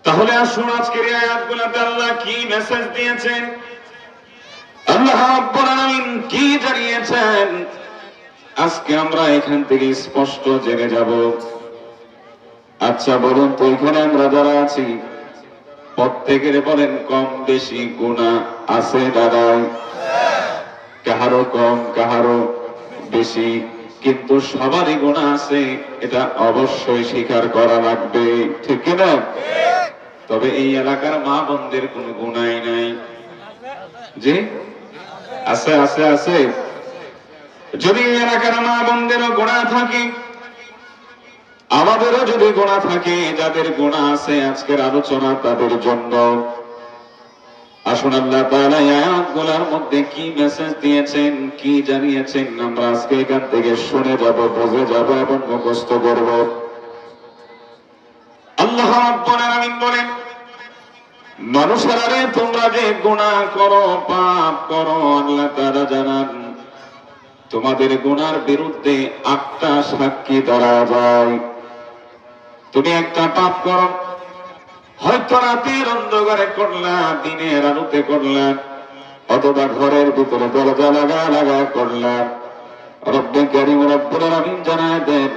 তাহলে আসুন আজকের এই আয়াতগুলোতে আল্লাহ কি মেসেজ দিয়েছেন, আল্লাহ রাব্বুল আলামিন কি জানিয়েছেন, আজকে আমরা এখান থেকে স্পষ্ট জেনে যাব। আচ্ছা বলুন তো, এখানে আমরা যারা আছি প্রত্যেকের বলেন কম বেশি গুনাহ আছে দাদাই? কাহারো কম কাহারো বেশি, কিন্তু সবারই গুনাহ আছে, এটা অবশ্যই স্বীকার করা লাগবে, ঠিক কিনা? তবে এই এলাকার মা বোনদের কোনো গুনাহই নাই। জি আছে আছে আছে। যদি এই এলাকার মা বোনদেরও গুনাহ থাকে, আমাদেরও যদি গুনাহ থাকে, যাদের গুনাহ আছে আজকের আলোচনা তাদের জন্য। আসুন আল্লাহ তাআলা এই আয়াতগুলোর মধ্যে কি মেসেজ দিয়েছেন, কি জানিয়েছেন, আমরা আজকে এখান থেকে শুনে যাব, বুঝে যাব এবং মুখস্থ করব। আল্লাহ রাব্বুল আলামিন বলেন, মানুষেরা রে, তোমরা যে গুনাহ করো, পাপ করো, আল্লাহ তাআলা জানান তোমাদের গুনার বিরুদ্ধে 8টা সাক্ষী ধরা যায়। তুমি একটা পাপ করো, হয়তো রাতের অন্ধকারে করলা, দিনের আলোতে করলা, অথবা ঘরের ভিতরে দরজা লাগা লাগা করলা, রব্বে কারীম রব্বুল আলামিন জানায় দেন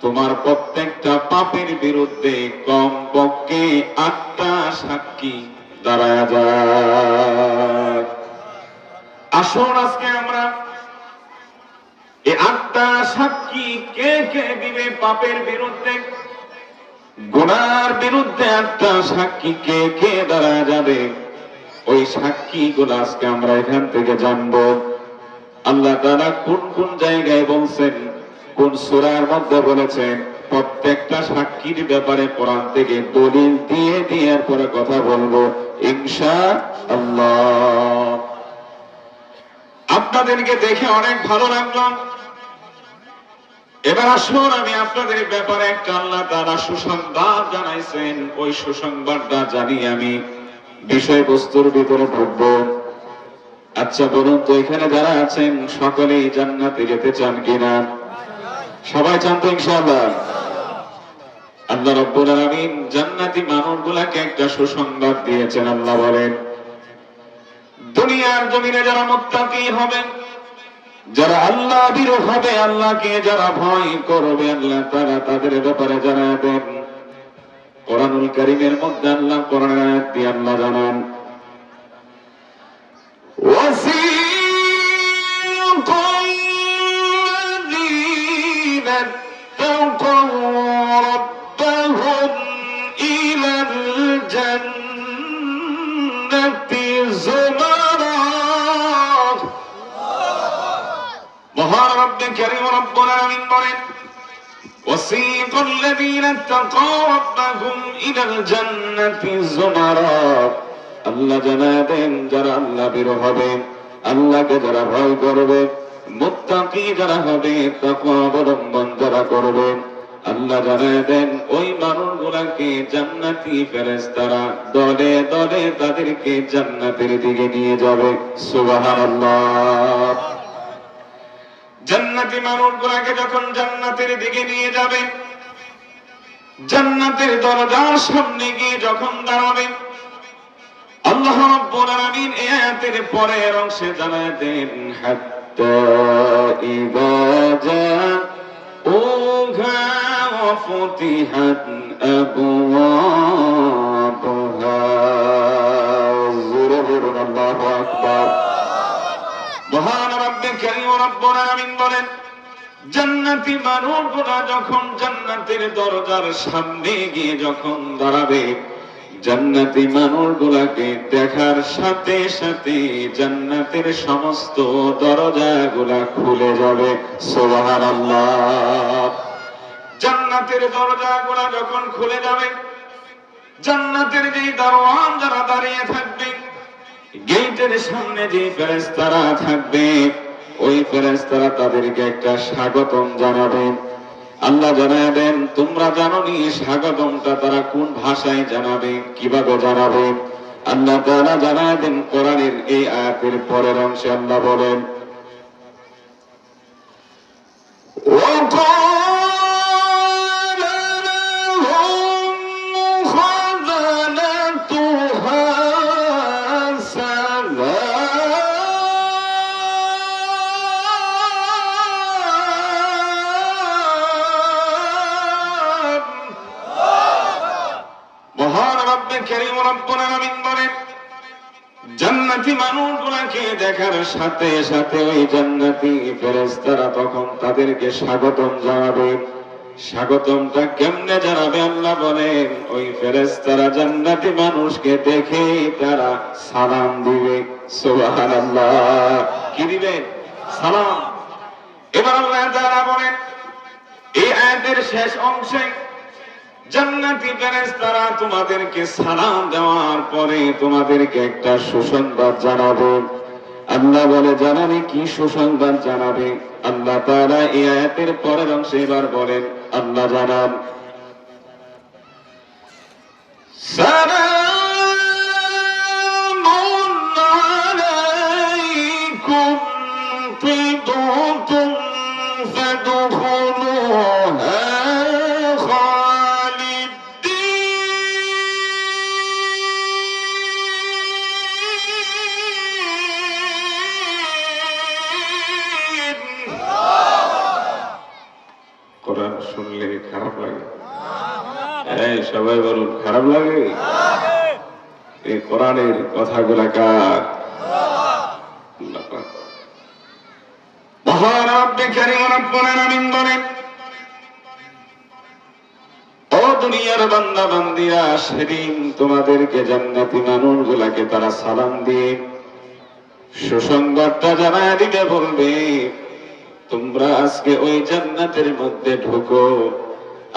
তোমার প্রত্যেকটা পাপের বিরুদ্ধে কমপক্ষে 8টা সাক্ষী দাঁড়ায় যায়। আসুন আজকে আমরা এই 8টা সাক্ষী কে কে দিবে পাপের বিরুদ্ধে, গুনার বিরুদ্ধে 8টা সাক্ষী কে কে দাঁড়ায় যাবে, ওই সাক্ষীগুলো আজকে আমরা এখান থেকে জানবো। আল্লাহ তাআলা কোন কোন জায়গায় বলছেন, কোন সূরার মধ্যে বলেছেন, প্রত্যেকটা সাক্ষীর ব্যাপারে কোরআন থেকে দলিল দিয়ে দিয়ে পরে কথা বলবো ইনশাআল্লাহ। আপনাদেরকে দেখে অনেক ভালো লাগলো। এবার আসুন আমি আপনাদের ব্যাপারে একটা আল্লাহ তাআলা সুসংবাদ জানাইছেন, ওই সুসংবাদটা জানিয়ে আমি বিষয়বস্তুর ভিতরে ঢুকবো। আচ্ছা বলুন তো, এখানে যারা আছেন সকলেই জান্নাতে যেতে চান কিনা? সবাই চান তো ইনশাআল্লাহ? আল্লাহ রাব্বুল আলামিন জান্নাতি মানুষগুলোকে একটা সুসংবাদ দিয়েছেন। আল্লাহ বলেন, দুনিয়ার জমিনে যারা মুত্তাকি হবে, যারা আল্লাহ ভীরু হবে, আল্লাহকে যারা ভয় করবে, আল্লাহ তাআলা তাদের ব্যাপারে জানাবেন। কোরআনুল কারীমের মধ্যে আল্লাহ কোরআনের আয়াত দিয়ে আল্লাহ জানান, وسيق الذين اتقوا ربهم إلى الجنة زمرا। মহান রব্বে কারীম রব্বুল আলামিন বলেন, وسيق الذين اتقوا ربهم إلى الجنة زمرا। আল্লাহ জানাবেন যারা আল্লাহ ভীরু হবে, আল্লাহকে যারা ভয় করবে, মুত্তাকি যারা হবে, তাকওয়া অবলম্বন যারা করবে, আল্লাহ জানাবেন ওই মানুষগুলোকে জান্নাতি ফেরেশতারা দলে দলে তাদেরকে জান্নাতের দিকে নিয়ে যাবে। সুবহানাল্লাহ। জান্নাতি মানুষগুলোকে যখন জান্নাতের দিকে নিয়ে যাবে, জান্নাতের দরজার সামনে গিয়ে যখন দাঁড়াবে, আল্লাহ রাব্বুল আলামিন এই আয়াতের পরের অংশে জানায় দেন, হাত্তা ইযা জাউহা ওয়া ফুতিহাত আবওয়াবুহা। জোরে বলুন আল্লাহু আকবার। মহান রব্বে কারীম রব্বুল আলামিন বলেন, জান্নাতি মানুষগুলো যখন জান্নাতের দরজার সামনে গিয়ে যখন দাঁড়াবে, জান্নাতি মানুষগুলোকে দেখার সাথে সাথে জান্নাতের সমস্ত দরজাগুলা খুলে যাবে। সুবহানাল্লাহ। জান্নাতের দরজাগুলা যখন খুলে যাবে, জান্নাতের যে দারোয়ান যারা দাঁড়িয়ে থাকবে, গেটের সামনে যে ফেরেশতারা থাকবে, ওই ফেরেশতারা তাদেরকে একটা স্বাগতম জানাবে। আল্লাহ জানাবেন, তোমরা জানোনি স্বাগতমটা তারা কোন ভাষায় জানাবে, কিভাবে জানাবে? আল্লাহ তাআলা জানাবেন কোরআনের এই আয়াতের পরের অংশে আল্লাহ বলেন, وقال لهم خزنتها রব্বে কারীম রব্বুল আলামিন বলেন জান্নাতি মানুষগুলোকে দেখার সাথে সাথে ওই জান্নাতি ফেরেশতারা তখন তাদেরকে স্বাগতম জানাবে। স্বাগতমটা কেমনে জানাবে আল্লাহ বলেন, ওই ফেরেশতারা জান্নাতি মানুষকে দেখে তারা সালাম দিবে। সুবহানাল্লাহ। কি দিবে? সালাম। এবার আল্লাহ তাআলা বলেন এই আয়াতের শেষ অংশে জান্নাতি ফেরেশতারা তোমাদেরকে সালাম দেওয়ার পরে তোমাদেরকে একটা সুসংবাদ জানাবে। আল্লাহ বলে জানাবে কি সুসংবাদ জানাবে? আল্লাহ তাআলা এই আয়াতের পরের অংশে এবার বলেন, আল্লাহ জানান সালামুন আলাইকুম তিবতুম ফাদখুলুহা শুনলে খারাপ লাগে? সবাই বলুন খারাপ লাগে? এই কোরআনের কথাগুলা কার? মহান রব্বে কারীম রব্বুল আলামিন বলেন ও দুনিয়ার বান্দা বান্দীরা, সেদিন তোমাদেরকে জান্নাতি মানুষগুলাকে তারা সালাম দিয়ে সুসংবাদটা জানায় দিতে বলবে তোমরা আজকে ওই জান্নাতের মধ্যে ঢুকো।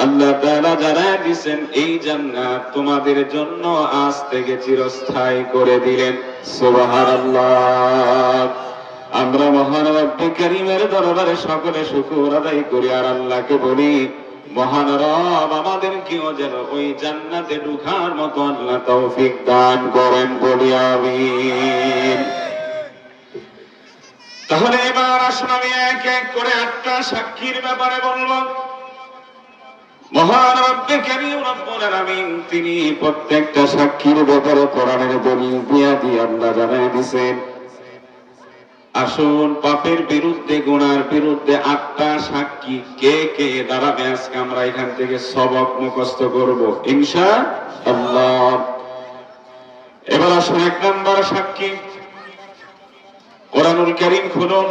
আল্লাহ তাআলা জানায় দিয়েছেন এই জান্নাত তোমাদের জন্য আজ থেকে চিরস্থায়ী করে দিলেন। সুবহানাল্লাহ। আমরা মহান রব্বে কারীমের দরবারে সকলে শুকর আদায় করি আর আল্লাহকে বলি মহান রব আমাদেরকেও যেন ওই জান্নাতে ঢোকার মতো আল্লাহ তৌফিক দান করেন, বলি আমিন। তাহলে এবার আসুন আমি এক এক করে 8টা সাক্ষীর ব্যাপারে বলবো। মহান রব্বে কারীম রব্বুল আলামিন তিনি প্রত্যেকটা সাক্ষীর ব্যাপারে কোরআনের দলিল দিয়ে আল্লাহ জানায় দিয়েছেন। আসুন পাপের বিরুদ্ধে গুনার বিরুদ্ধে 8টা সাক্ষী কে কে দাঁড়াবে আজকে আমরা এখান থেকে সবক মুখস্থ করব ইনশাআল্লাহ। এবার আসুন 1 নম্বর সাক্ষী কোরআনুল কারীম খুলুন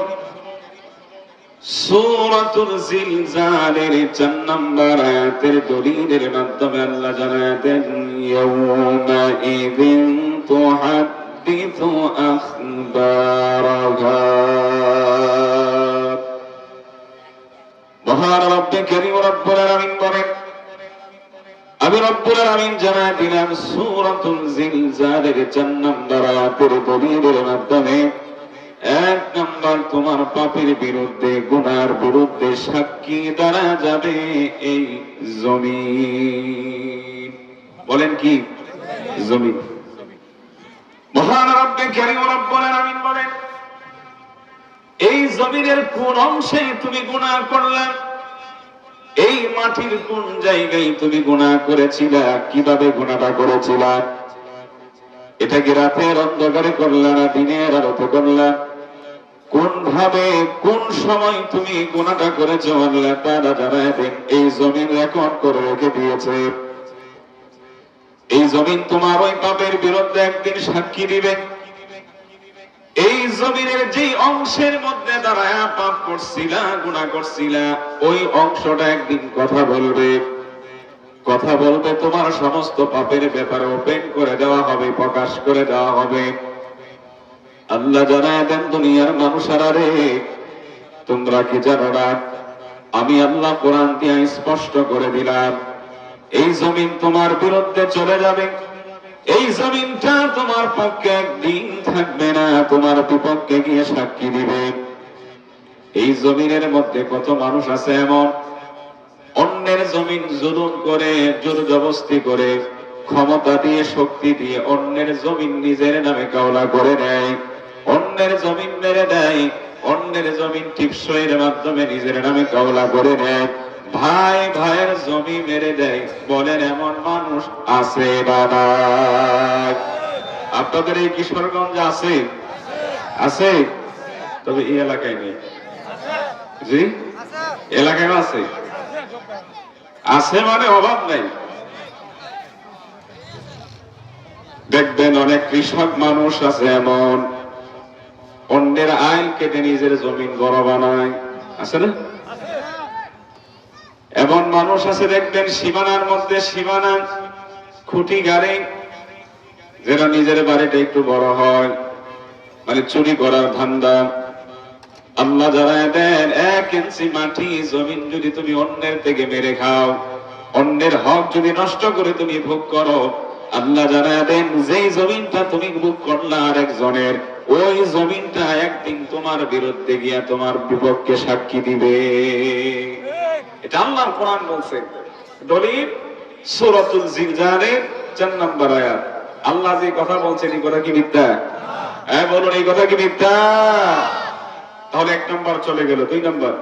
সূরাতুল জিলজালের 4 নম্বর আয়াতের দলিলের মাধ্যমে আল্লাহ জানায় দেন ইয়াউমা ইযিন তুহাদ্দিসু আখবারাহা। মহান রব্বে কারীম রব্বুল আলামিন বলেন আমি রব্বুল আলামিন জানায় দিলাম সূরাতুল জিলজালের 4 নম্বর আয়াতের দলিলের মাধ্যমে 1 নম্বর তোমার পাপের বিরুদ্ধে গুনার বিরুদ্ধে সাক্ষী দ্বারা যাবে এই জমিন। বলেন কি? জমিন। মহান রব্বে কারীম রব্বুল আলামিন বলেন এই জমিনের কোন অংশে তুমি গুনাহ করলে, এই মাটির কোন জায়গায় তুমি গুনাহ করেছিলা, কিভাবে গুনাহটা করেছিলা, এটা কি রাতের অন্ধকারে করলা না দিনের আলোতে করলা, কোন ভাবে কোন সময় তুমি গুনাহটা করেছো আল্লাহ তাআলা জানায় দেন এই জমিন রেকর্ড করে রেখে দিয়েছে। এই জমিন তোমার ওই পাপের বিরুদ্ধে একদিন সাক্ষী দিবে। এই জমিনের যে অংশের মধ্যে দাঁড়ায় পাপ করছিলা গুনাহ করছিলা ওই অংশটা একদিন কথা বলবে। কথা বলবে, তোমার সমস্ত পাপের ব্যাপারে ওপেন করে দেওয়া হবে, প্রকাশ করে দেওয়া হবে। আল্লাহ জানায় দেন দুনিয়ার মানুষেরা রে তোমরা কি জানো না আমি আল্লাহ কোরআন দিয়ে স্পষ্ট করে দিলাম এই জমিন তোমার বিরুদ্ধে চলে যাবে। এই জমিনটা তোমার পক্ষে একদিন থাকবে না, তোমার বিপক্ষে গিয়ে সাক্ষী দিবে। এই জমিনের মধ্যে কত মানুষ আছে এমন অন্যের জমিন জুলুম করে জোর জবরদস্তি করে ক্ষমতা দিয়ে শক্তি দিয়ে অন্যের জমিন নিজের নামে কাওলা করে নেয়, অন্যের জমিন মেরে দেয়, অন্যের জমিন টিপসইয়ের মাধ্যমে নিজের নামে কাওলা করে নেয়, ভাই ভাইয়ের জমি মেরে দেয়। বলেন এমন মানুষ আছে বা নাই? আপনাদের এই কিশোরগঞ্জ আছে? আছে, তবে এই এলাকায় নেই। জি এলাকায় আছে, আছে মানে অভাব নাই। দেখবেন অনেক কৃষক মানুষ আছে এমন, অন্যের আইল কেটে নিজের জমিন বড় বানায়, আছে না? এমন মানুষ আছে দেখবেন সীমানার মধ্যে সীমানা খুঁটি গাড়ে যেন নিজের বাড়িটা একটু বড় হয়, মানে চুরি করার ধান্দা। আল্লাহ জানায় দেন, 1 ইঞ্চি মাটি জমিন যদি তুমি অন্যের থেকে মেরে খাও, অন্যের হক যদি নষ্ট করে তুমি ভোগ করো, আল্লাহ জানায় দেন যেই জমিনটা তুমি ভোগ করলা আরেকজনের, ওই জমিনটা একদিন তোমার বিরুদ্ধে গিয়া তোমার বিপক্ষে সাক্ষী দিবে। এটা আল্লাহর কোরআন বলছে। দলিল সূরাতুল জিলজালের 4 নম্বর আয়াত। আল্লাহ যে কথা বলছেন এই কথা কি মিথ্যা? হ্যাঁ বলুন, এই কথা কি মিথ্যা? তাহলে 1 নম্বর চলে গেল। 2 নম্বর,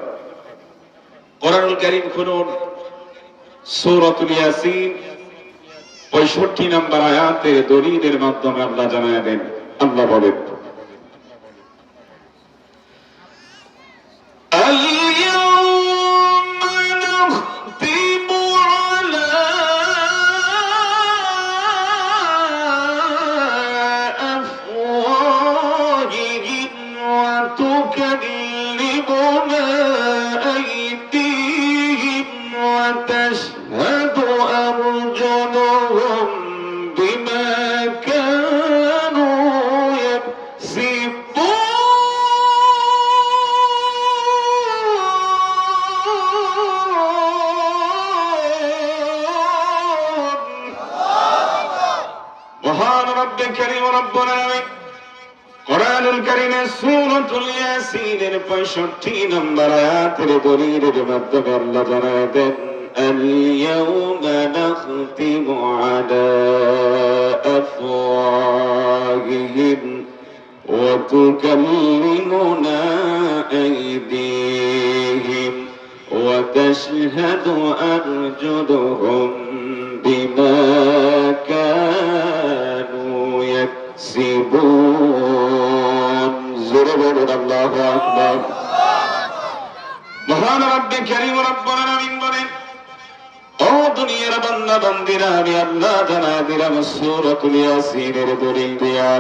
কোরআনুল কারীম খুলুন সূরাতুল ইয়াসিন 65 নম্বর আয়াতের দলিলের মাধ্যমে আল্লাহ জানায় দেন। আল্লাহ বলেন, وتشهد أرجلهم بما كانوا يكسبون মহান রব্বে কারীম রব্বুল আলামিন কোরআনুল কারীমের সূরাতুল ইয়াসিনের 65 নম্বর আয়াতের দলিলের মাধ্যমে আল্লাহ জানায় দেন, اليوم نختم على أفواههم وتكلمنا أيديهم وتشهد أرجلهم بما كانوا يكسبون زربر الله أكبر মহান রব্বে কারীম রব্বুল আলামিন বলেন, ও দুনিয়ার বান্দা বান্দীরা, আমি আল্লাহ জানায় দিলাম সূরাতুল ইয়াসিনের দলিল দিয়া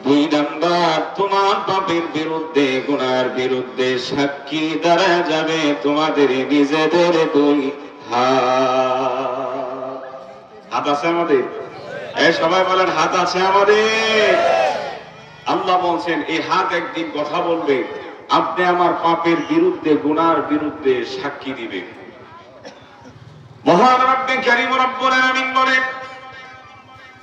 2 নাম্বার, তোমার পাপের বিরুদ্ধে গুনার বিরুদ্ধে সাক্ষী দাঁড়ায় যাবে তোমাদের নিজেদের 2 হাত। হাত আছে আমাদের? এই সবাই বলেন, হাত আছে আমাদের। আল্লাহ বলছেন এই হাত একদিন কথা বলবে, আপনি আমার পাপের বিরুদ্ধে গুনার বিরুদ্ধে সাক্ষী দিবে। মহান রব্বে কারীম রব্বুল আলামিন বলেন,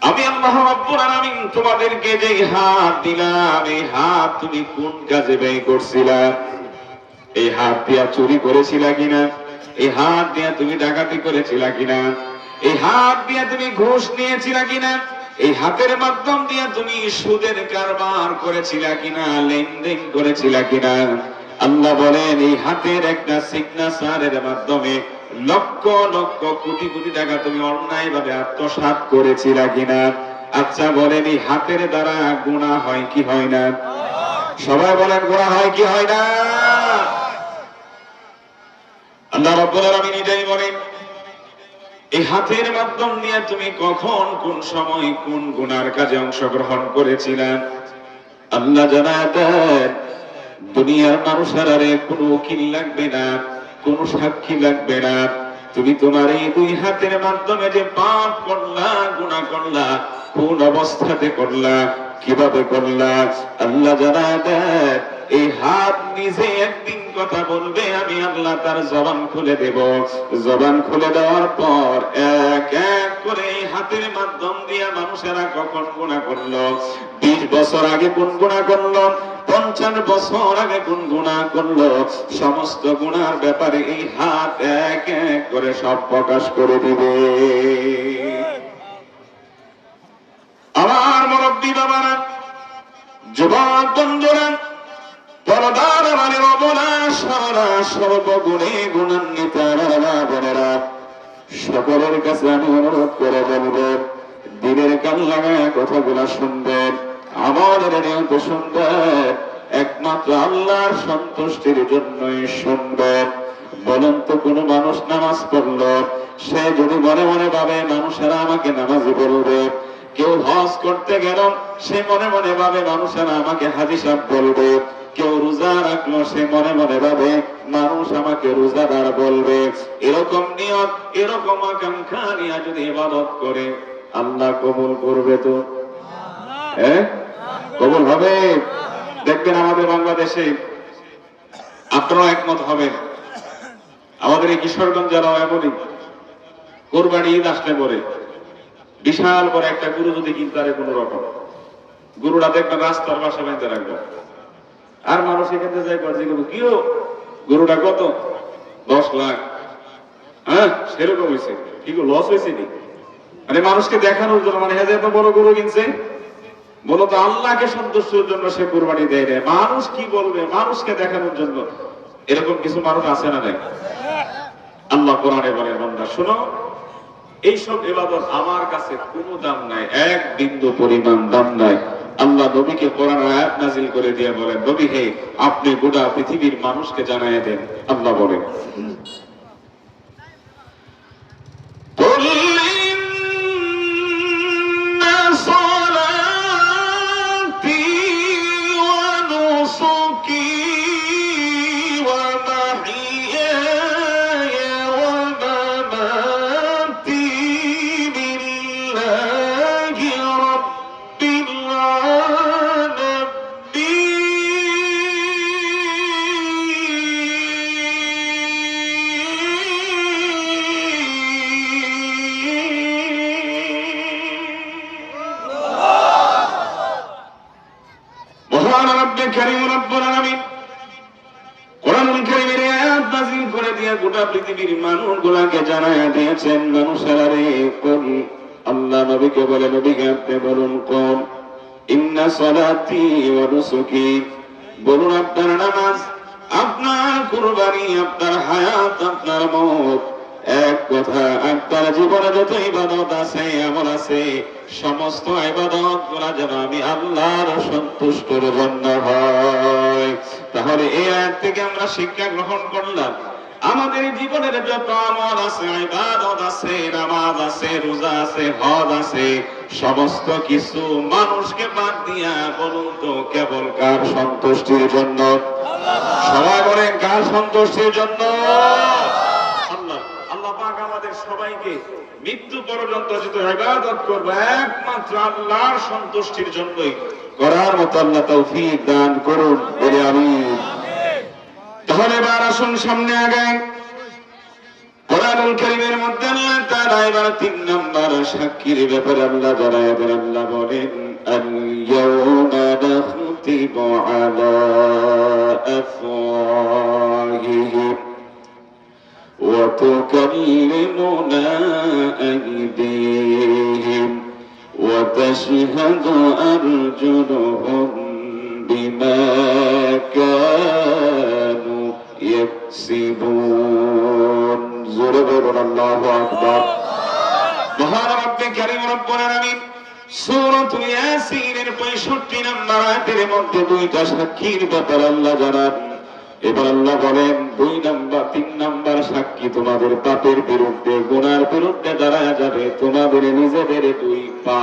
আমি আল্লাহ রব্বুল আলামিন তোমাদেরকে যে হাত দিলাম, এই হাত তুমি কোন কাজে ব্যয় করছিলা? এই হাত দিয়া চুরি করেছিলা কিনা? এই হাত দিয়া তুমি ডাকাতি করেছিলা কিনা? এই হাত দিয়া তুমি ঘুষ নিয়েছিলা কিনা? এই হাতের মাধ্যম দিয়ে তুমি সুদের কারবার করেছিলা কিনা, লেনদেন করেছিলা কিনা? আল্লাহ বলেন, এই হাতের একটা সিগনেচারের মাধ্যমে লক্ষ লক্ষ কোটি কোটি টাকা তুমি অন্যায় ভাবে আত্মসাৎ করেছিলা কিনা? আচ্ছা বলেন, এই হাতের দ্বারা গুনাহ হয় কি হয় না? সবাই বলেন, গুনাহ হয় কি হয় না? আল্লাহ রাব্বুল আলামিন এটাই বলেন, এই হাতের মাধ্যম নিয়ে তুমি কখন কোন সময় কোন গুনার কাজে অংশগ্রহণ করেছিলা? আল্লাহ জানায় দেন, দুনিয়ার মানুষের আরে কোনো উকিল লাগবে না, কোনো সাক্ষী লাগবে না। তুমি তোমার এই 2 হাতের মাধ্যমে যে পাপ করলা, গুনাহ করলা, কোন অবস্থাতে করলা, কিভাবে করলা, আল্লাহ জানায় দেন, এই হাত নিজে একদিন কথা বলবে, আমি আল্লাহ তার জবান খুলে দেব। জবান খুলে দেওয়ার পর এক এক করে এই হাতের মাধ্যম দিয়ে মানুষেরা কখন গুনাহ করলো, 20 বছর আগে কোন গুনাহ করলো, 50 বছর আগে কোন গুনাহ করলো, সমস্ত গুনার ব্যাপারে এই হাত এক এক করে সব প্রকাশ করে দিবে। আমার মুরব্বী বাবারা, যুবক বন্ধুরা, পরদার মানে অবলা সারা সর্বগুণে গুণান্বিত বোনেরা, সকলের কাছে আমি অনুরোধ করে বলবো, দিনের কান লাগায় কথাগুলা শুনবেন, আমাদের নিয়ত শুনবেন, একমাত্র আল্লাহর সন্তুষ্টির জন্যই শুনবেন। বলেন তো, কোন মানুষ নামাজ পড়লো, সে যদি মনে মনে ভাবে মানুষেরা আমাকে নামাজি বলবে, কেউ হজ করতে গেল, সে মনে মনে ভাবে মানুষেরা আমাকে হাজী সাহেব বলবে। কেউ রোজা রাখলো, সে মনে মনে ভাবে মানুষ আমাকে রোজাদার বলবে। এরকম নিয়ত, এরকম আকাঙ্ক্ষা নিয়ে যদি ইবাদত করে, আল্লাহ কবুল করবে তো? কবুল হবে? দেখবেন আমাদের বাংলাদেশে, আপনারা একমত হবেন, আমাদের এই কিশোরগঞ্জ জেলাও এমনই। কোরবানি ঈদ আসলে পরে বিশাল বড় একটা গরু যদি কিনতে পারে কোন রকম, গরুটা দেখবেন রাস্তার পাশে বেঁধে রাখবে, আর মানুষ এখানে যাই করছে গরুটা কত? 10 লাখ। হ্যাঁ, সেরকম হয়েছে। কি লস হয়েছে নি? মানে মানুষকে দেখানোর জন্য, মানে এত বড় গরু কিনছে, মূলত আল্লাহকে সন্তুষ্টির জন্য সে কুরবানি দেয় না। মানুষ কি বলবে, মানুষকে দেখানোর জন্য। এরকম কিছু মানুষ আছে না? নাই? আল্লাহ কোরআনে বলেন, বান্দা শোনো, এইসব ইবাদত আমার কাছে কোনো দাম নাই, এক বিন্দু পরিমাণ দাম নাই। আল্লাহ নবীকে কোরআন আয়াত নাযিল করে দিয়ে বলেন, নবী হে, আপনি গোটা পৃথিবীর মানুষকে জানায় দেন। আল্লাহ বলেন, গোটা পৃথিবীর মানুষগুলাকে জানায় দিয়েছেন, মানুষেরা রে, কোন আল্লাহ নবীকে বলে, নবীকে আপনি বলুন, কোন ইন্না সালাতি ওয়া নুসুকি, বলুন আপনার নামাজ, আপনার কুরবানি, আপনার হায়াত, আপনার মওত, এক কথা, আপনার জীবনে যত ইবাদত আছে, আমল আছে, সমস্ত ইবাদত গুলা যেন আমি আল্লাহর সন্তুষ্টির জন্য হয়। তাহলে এই আয়াত থেকে আমরা শিক্ষা গ্রহণ করলাম, আমাদের জীবনের যত আমল আছে, ইবাদত আছে, নামাজ আছে, রোজা আছে, হজ আছে, সমস্ত কিছু মানুষকে বাদ দিয়া বলুন তো কেবল কার সন্তুষ্টির জন্য? সবাই বলেন, কার সন্তুষ্টির জন্য? আল্লাহ। আল্লাহ পাক আমাদের সবাইকে মৃত্যু পর্যন্ত যত ইবাদত করব একমাত্র আল্লাহর সন্তুষ্টির জন্যই করার মতো আল্লাহ তৌফিক দান করুন, বলে আমিন। তাহলে এবার আসুন সামনে আগাই। কোরআনুল কারীমের মধ্যে আল্লাহ তাআলা এবার 3 নাম্বার সাক্ষীর ব্যাপারে আল্লাহ জানায় দেন। আল্লাহ বলেন, আল-ইয়াওমা নাখতিমু আলা আফওয়াহিহিম ওয়া তুকাল্লিমুনা আইদিহিম ওয়া তাশহাদু আরজুলুহুম বিমা কানু ইয়াকসিবুন। জোরে বলুন আল্লাহু আকবার। মহান রব্বে কারীম রব্বুল আলামিন সূরাতুল ইয়াসিনের 65 নম্বর আয়াতের মধ্যে 2টা সাক্ষীর ব্যাপারে আল্লাহ জানান। এবার আল্লাহ বলেন, 2 নাম্বার 3 নাম্বার সাক্ষী তোমাদের পাপের বিরুদ্ধে, গুনার বিরুদ্ধে দাঁড়ায় যাবে তোমাদের নিজেদের 2 পা।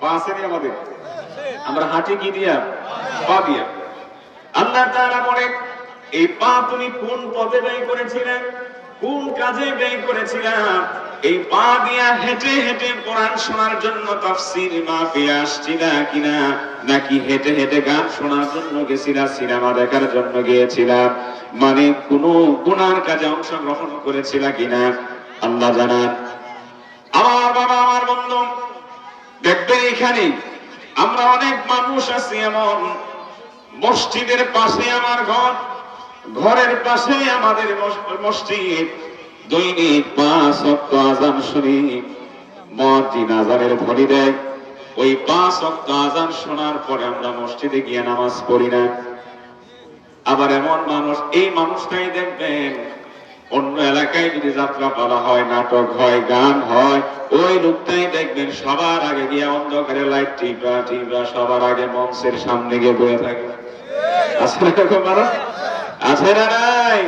পা আছে না আমাদের? আমরা হাঁটি কি দিয়া? পা দিয়া। আল্লাহ তাআলা বলেন, এই পা তুমি কোন পথে ব্যয় করেছিলে, কোন কাজে ব্যয় করেছিলে? এই পা দিয়া হেঁটে হেঁটে কোরআন শোনার জন্য তাফসীর মাহফিলে আসছিলা কিনা, নাকি হেঁটে হেঁটে গান শোনার জন্য গেছিলা, সিনেমা দেখার জন্য গিয়েছিলা, মানে কোন গুনার কাজে অংশগ্রহণ করেছিলা কিনা আল্লাহ জানান। আমার বাবা, আমার বন্ধু, দেখবেন এখানে আমরা অনেক মানুষ আছি এমন, মসজিদের পাশে আমার ঘর, ঘরের পাশে আমাদের মসজিদ, দৈনিক 5 ওয়াক্ত আযান শুনি, মুয়াজ্জিন আযানের ধ্বনি দেয়, ওই 5 ওয়াক্ত আযান শোনার পরে আমরা মসজিদে গিয়ে নামাজ পড়ি না। আবার এমন মানুষ, এই মানুষটাই দেখবেন অন্য এলাকায় যদি যাত্রা পালা হয়, নাটক হয়, গান হয়, ওই লোকটাই দেখবেন সবার আগে গিয়ে অন্ধকারে লাইট টিপা টিপা সবার আগে মঞ্চের সামনে গিয়ে বসে থাকে। আছে না এরকম মানুষ? আছে না নাই?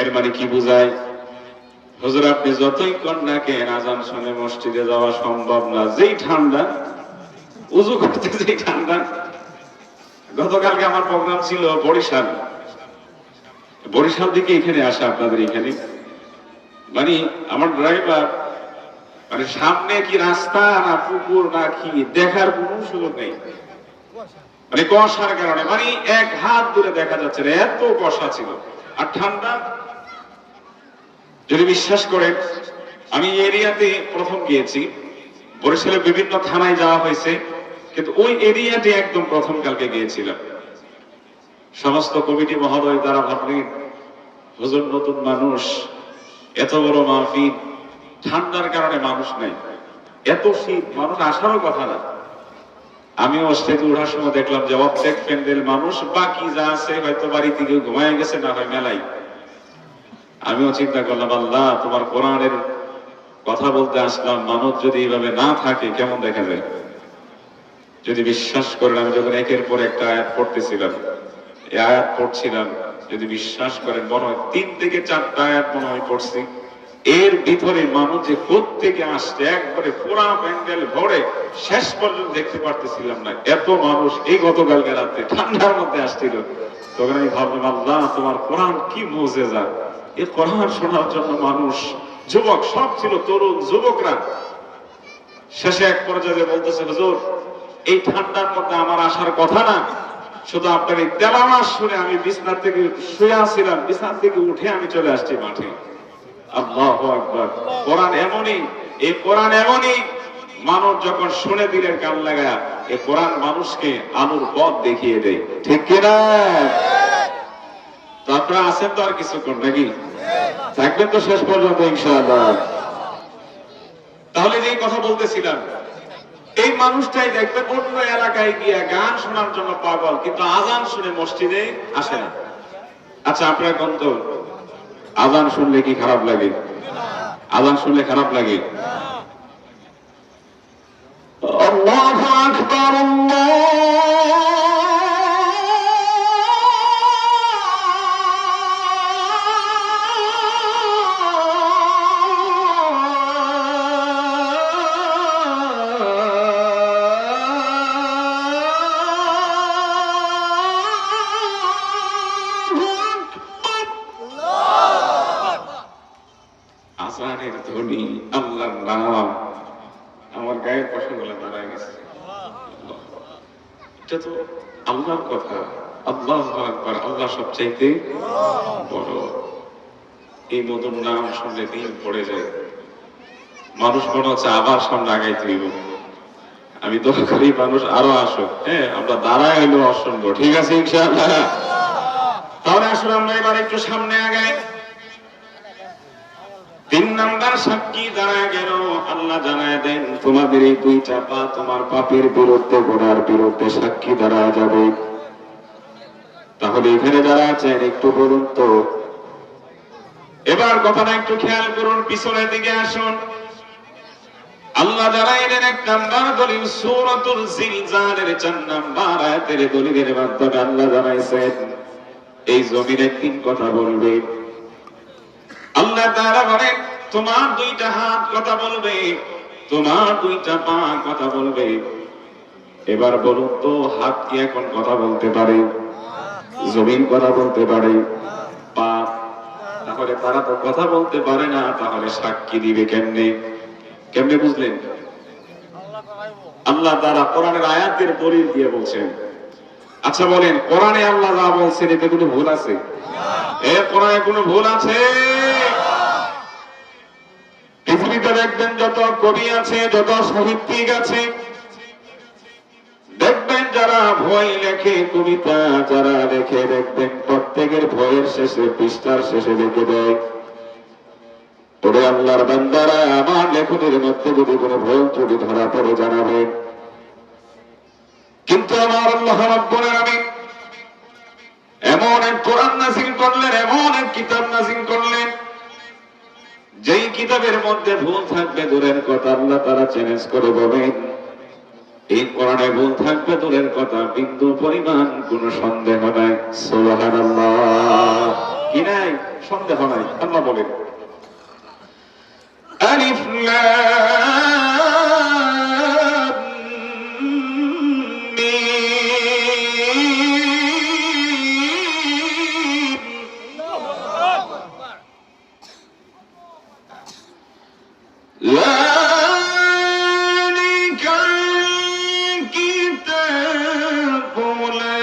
এর মানে কি বুঝায়? হুজুর আপনি যতই কন্যাকে আজান শুনে মসজিদে যাওয়া সম্ভব না, যেই ঠান্ডা, উজু করতে যেই ঠান্ডা। গতকালকে আমার প্রোগ্রাম ছিল বরিশাল, বরিশাল থেকে এখানে আসা, আপনাদের এখানে, মানে আমার ড্রাইভার, মানে সামনে কি রাস্তা না পুকুর না কি দেখার কোন সুযোগ নেই, মানে কুয়াশার কারণে, মানে এক হাত দূরে দেখা যাচ্ছে না, এত কুয়াশা ছিল আর ঠান্ডা। যদি বিশ্বাস করেন, আমি এরিয়াতে প্রথম গিয়েছি, বরিশালে বিভিন্ন থানায় যাওয়া হয়েছে, কিন্তু ওই এরিয়াতে একদম প্রথম কালকে গিয়েছিলাম। সমস্ত কমিটি মহোদয় তারা ভাবলেন হুজুর নতুন মানুষ, এত বড় মাহফিল, ঠান্ডার কারণে মানুষ নাই, এত শীত, মানুষ আসারও কথা না। আমিও স্টেজে ওঠার সময় দেখলাম যে অর্ধেক প্যান্ডেল মানুষ, বাকি যা আছে হয়তো বাড়ি থেকে ঘুমায় গেছে, না হয় মেলাই। আমিও চিন্তা করলাম, আল্লাহ তোমার কোরআনের কথা বলতে আসলাম, মানুষ যদি এইভাবে না থাকে কেমন দেখা যায়। যদি বিশ্বাস করেন, আমি যখন একের পর একটা আয়াত পড়তেছিলাম, এই আয়াত পড়ছিলাম, যদি বিশ্বাস করেন মনে হয় 3 থেকে 4টা আয়াত মনে হয় পড়ছি, এর ভিতরে মানুষ যে কোত্থেকে আসছে, একবারে পুরা প্যান্ডেল ভরে, শেষ পর্যন্ত দেখতে পারতেছিলাম না, এত মানুষ এই গতকালকে রাত্রে ঠান্ডার মধ্যে আসছিল। তখন আমি ভাবলাম, আল্লাহ তোমার কোরআন কি মুজিজা, এই কোরআন শোনার জন্য মানুষ, যুবক সব ছিল, তরুণ যুবকরা। শেষে এক পর্যায়ে বলতেছে, হুজুর এই ঠান্ডার মধ্যে আমার আসার কথা না, শুধু আপনার এই তেলাওয়াত শুনে আমি বিছানা থেকে শুয়ে ছিলাম, বিছানা থেকে উঠে আমি চলে আসছি মাঠে। আল্লাহু আকবার। কোরআন এমনই, এই কোরআন এমনই, মানুষ যখন শুনে দিলেন কান লাগায়া, এই কোরআন মানুষকে আলোর পথ দেখিয়ে দেয়, ঠিক কিনা? তো আপনারা আছেন তো আর কিছুক্ষণ নাকি? থাকবেন তো শেষ পর্যন্ত ইনশাআল্লাহ। তাহলে যে কথা বলতেছিলাম, এই মানুষটাই দেখবেন অন্য এলাকায় গিয়ে গান শোনার জন্য পাগল, কিন্তু আজান শুনে মসজিদে আসে না। আচ্ছা আপনারা কোন তো, আজান শুনলে কি খারাপ লাগে? আজান শুনলে খারাপ লাগে? আল্লাহু আকবার, আজানের ধ্বনি, আল্লাহর নাম, আমার গায়ের পশমগুলো দাঁড়ায় গেছে। এটা তো আল্লাহর কথা, আল্লাহু আকবার, আল্লাহ সবচাইতে বড়। এই মধুর নাম শুনলে দিন পড়ে যায়, মানুষ মনে হচ্ছে আবার সামনে আগাইতে হইব। আমি দোয়া করি মানুষ আরো আসুক, হ্যাঁ আমরা দাঁড়ায় হইলো অসম্ভব, ঠিক আছে ইনশাআল্লাহ। তাহলে আসুন আমরা এবার একটু সামনে আগাই। 3 নাম্বার সাক্ষী দাঁড়ায় গেল, আল্লাহ জানায় দেন তোমাদের এই 2টা পা তোমার পাপের বিরুদ্ধে, গুনার বিরুদ্ধে সাক্ষী দাঁড়ায় যাবে। তাহলে এখানে যারা আছেন একটু বলুন তো, এবার কথাটা একটু খেয়াল করুন, পিছনের দিকে আসুন। আল্লাহ জানায় দেন 1 নাম্বার দলিল সূরাতুল জিলজালের 4 নাম্বার আয়াতের দলিলের মাধ্যমে আল্লাহ জানাইছেন এই জমিনে 3 কথা বলবে। আল্লাহ তাআলা বলেন তোমার 2টা হাত কথা বলবে, তোমার 2টা পা কথা বলবে। এবার বলুন তো, হাত কি এখন কথা বলতে পারে? জমিন কথা বলতে পারে? পা? তাহলে তারা তো কথা বলতে পারে না, তাহলে সাক্ষী দিবে কেমনে? কেমনে বুঝলেন? আল্লাহ তাআলা কোরআনের আয়াতের দলিল দিয়ে বলছেন। আচ্ছা বলেন, কোরআনে আল্লাহ যা বলছেন এতে কোনো ভুল আছে? এ কোরআনে কোনো ভুল আছে? পৃথিবীতে দেখবেন যত কবি আছে, যত সাহিত্যিক আছে, দেখবেন যারা বই লেখে, কবিতা যারা লেখে, দেখবেন প্রত্যেকের বইয়ের শেষে, পৃষ্ঠার শেষে লিখে দেয়, ওরে আল্লাহর বান্দারা, আমার লেখনের মধ্যে যদি কোনো ভুল ত্রুটি ধরা পড়ে জানাবেন। কিন্তু আমার আল্লাহ রাব্বুল আলামিন এমন এক কোরআন নাযিল করলেন, এমন এক কিতাব নাযিল করলেন, যেই কিতাবের মধ্যে ভুল থাকবে দূরের কথা, আল্লাহ তাআলা চ্যালেঞ্জ করে বলেন এই কোরআনে ভুল থাকবে দূরের কথা, বিন্দু পরিমাণ কোনো সন্দেহ নাই। সুবহানাল্লাহ। কি নাই? সন্দেহ নাই। আল্লাহ বলেন আলিফ লাম মিম। ذلك الكتاب لا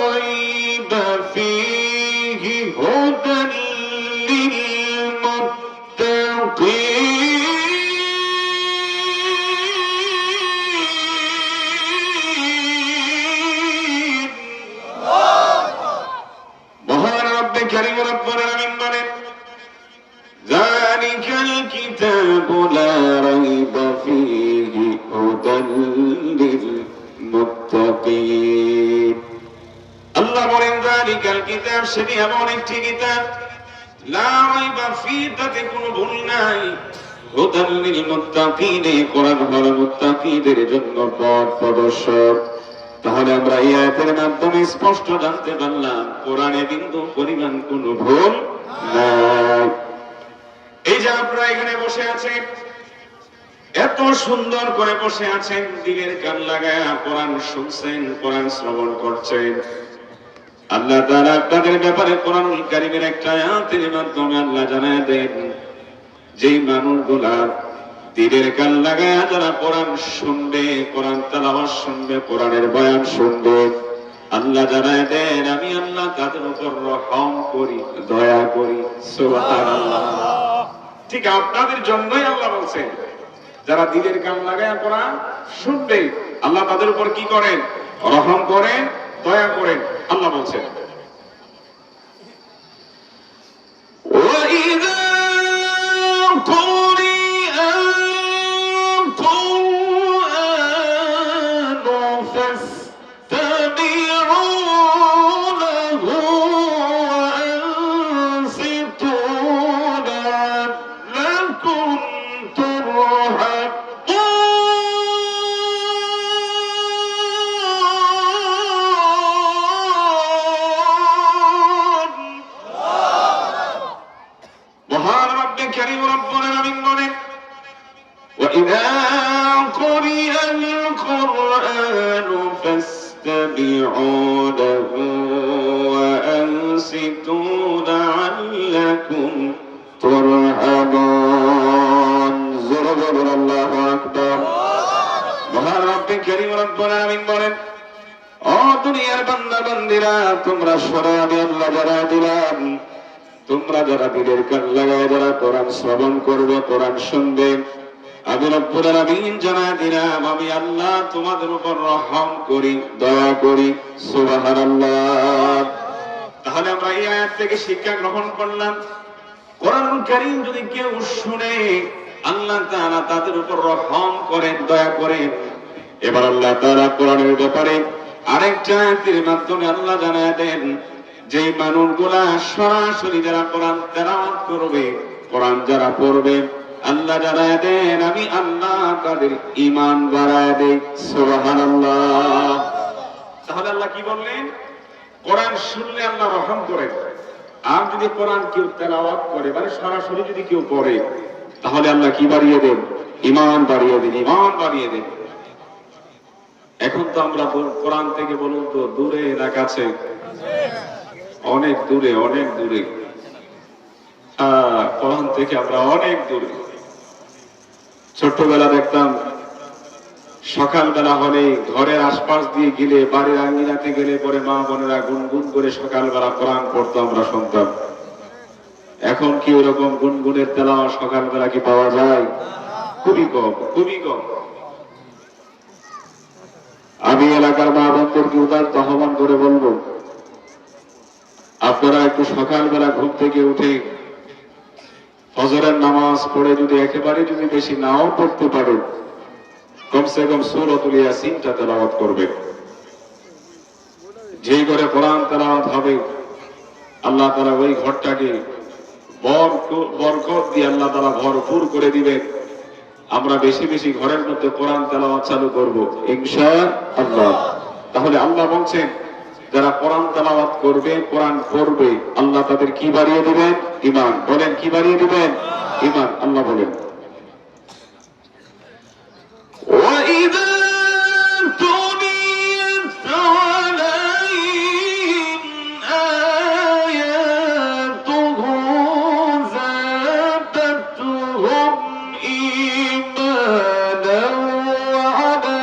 ريب فيه هدى للمتقين। মহান রব্বে কারীম রব্বুল আলামিন বলেন, ذلك الكتاب لا ريب فيه هدى للمتقين। আল্লাহ বলেন, ذلك الكتاب, সেটি এমন একটি কিতাব, লা রাইবা ফীহি, তাতে কোনো ভুল নাই, হুদাল লিল মুত্তাকিন, কোরআন হলো মুত্তাকিদের জন্য পথ প্রদর্শক। তাহলে আমরা এই আয়াতের মাধ্যমে স্পষ্ট জানতে পারলাম কোরআনে বিন্দু পরিমাণ কোনো ভুল নাই। এই যে আপনারা এখানে বসে আছেন, এত সুন্দর করে বসে আছেন, দিলের কান লাগায়া কোরআন শুনছেন, কোরআন শ্রবণ করছেন। আল্লাহ তাআলা আপনাদের ব্যাপারে কোরআনুল কারীমের একটা আয়াতের মাধ্যমে আল্লাহ জানায় দেন, যেই মানুষগুলা দিলের কান লাগায়া যারা কোরআন শুনবে, কোরআন তেলাওয়াত শুনবে, কোরআনের বয়ান শুনবে, আল্লাহ জানায় দেন আমি আল্লাহ তাদের উপর রহম করি, দয়া করি। সুবহানাল্লাহ। ঠিক আপনাদের জন্যই আল্লাহ বলছেন, যারা দিলের কান লাগায়া কোরআন শুনবে, আল্লাহ তাদের উপর কি করেন? রহম করেন, দয়া করেন। আল্লাহ বলছেন, وَإِذَا قُرِئَ الْقُرْآنُ فَاسْتَمِعُوا لَهُ وَأَنصِتُوا لَعَلَّكُمْ تُرْحَمُونَ। মহান রব্বে কারীম রব্বুল আলামিন বলেন, وَإِذَا قُرِئَ الْقُرْآنُ فَاسْتَمِعُوا لَهُ وَأَنصِتُوا لَعَلَّكُمْ تُرْحَمُونَ। জোরে বলুন আল্লাহু আকবার। মহান রব্বে কারীম রব্বুল আলামিন বলেন, ও দুনিয়ার বান্দা বান্দীরা, তোমরা শোনো, আমি আল্লাহ জানায় দিলাম, তোমরা যারা দিলের কান লাগায় যারা কোরআন শ্রবণ করবে, কোরআন শুনবে, আমি রব্বুল আলামিন জানায় দিলাম আমি আল্লাহ তোমাদের উপর রহম করি, দয়া করি। সুবহানাল্লাহ। তাহলে আমরা এই আয়াত থেকে শিক্ষা গ্রহণ করলাম, কোরআনুল কারীম যদি কেউ শুনে, আল্লাহ তাআলা তাদের উপর রহম করেন, দয়া করেন। এবার আল্লাহ তাআলা কোরআনের ব্যাপারে আরেকটা আয়াতের মাধ্যমে আল্লাহ জানায় দেন, যে মানুষগুলা সরাসরি যারা কোরআন তেলাওয়াত করবে, কোরআন যারা পড়বে, আল্লাহ জানায় দেন আমি আল্লাহ তাদের ঈমান বাড়ায় দেই। সুবহানাল্লাহ। তাহলে আল্লাহ কি বললেন? কোরআন শুনলে আল্লাহ রহম করেন, আর যদি কোরআন কেউ তেলাওয়াত করে, মানে সরাসরি যদি কেউ পড়ে, তাহলে আল্লাহ কি বাড়িয়ে দেন? ঈমান বাড়িয়ে দেন, ঈমান বাড়িয়ে দেন। এখন তো আমরা কোরআন থেকে বলুন তো দূরে না কাছে? অনেক দূরে, অনেক দূরে। কোরআন থেকে আমরা অনেক দূরে। ছোট্টবেলা দেখতাম, সকালবেলা হলে ঘরের আশপাশ দিয়ে গেলে, বাড়ির আঙ্গিনাতে গেলে পরে মা বোনেরা গুনগুন করে সকালবেলা কোরআন পড়তো, আমরা শুনতাম। এখন কি ওরকম গুনগুনের তেলাওয়াত সকালবেলা কি পাওয়া যায়? খুবই কম, খুবই কম। আমি এলাকার মা বোনদেরকে উদারত আহ্বান করে বলবো, আপনারা একটু সকালবেলা ঘুম থেকে উঠে ফজরের নামাজ পড়ে যদি একেবারে যদি বেশি নাও পড়তে পারেন, কমসে কম সূরাতুল ইয়াসিনটা তেলাওয়াত করবেন। যে ঘরে কোরআন তেলাওয়াত হবে, আল্লাহ তাআলা ওই ঘরটাকে বরকত দিয়ে আল্লাহ তাআলা ভরপুর করে দিবেন। আমরা বেশি বেশি ঘরের মধ্যে কোরআন তেলাওয়াত চালু করব ইনশাআল্লাহ। তাহলে আল্লাহ বলছেন, যারা কোরআন তেলাওয়াত করবে, কোরআন পড়বে, আল্লাহ তাদের কি বাড়িয়ে দিবেন? ঈমান। বলেন কি বাড়িয়ে দিবেন? ঈমান। আল্লাহ বলেন وَإِذَا تُلِيَتْ عَلَيْهِمْ آيَاتُهُ زَادَتْهُمْ إِيمَانًا وَعَلَى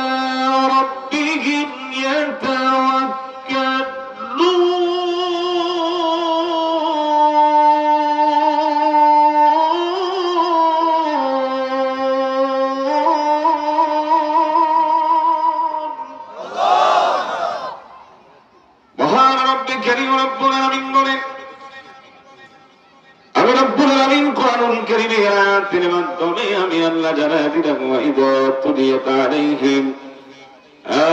رَبِّهِمْ মহান রব্বে কারীম রব্বুল আলামিন বলেন, আমি রব্বুল আলামিন কোরআনুল কারীমের আয়াতের মাধ্যমে আমি আল্লাহ জানাই দিলাম, ওয়াইদা তুলিয়াত আলাইহিম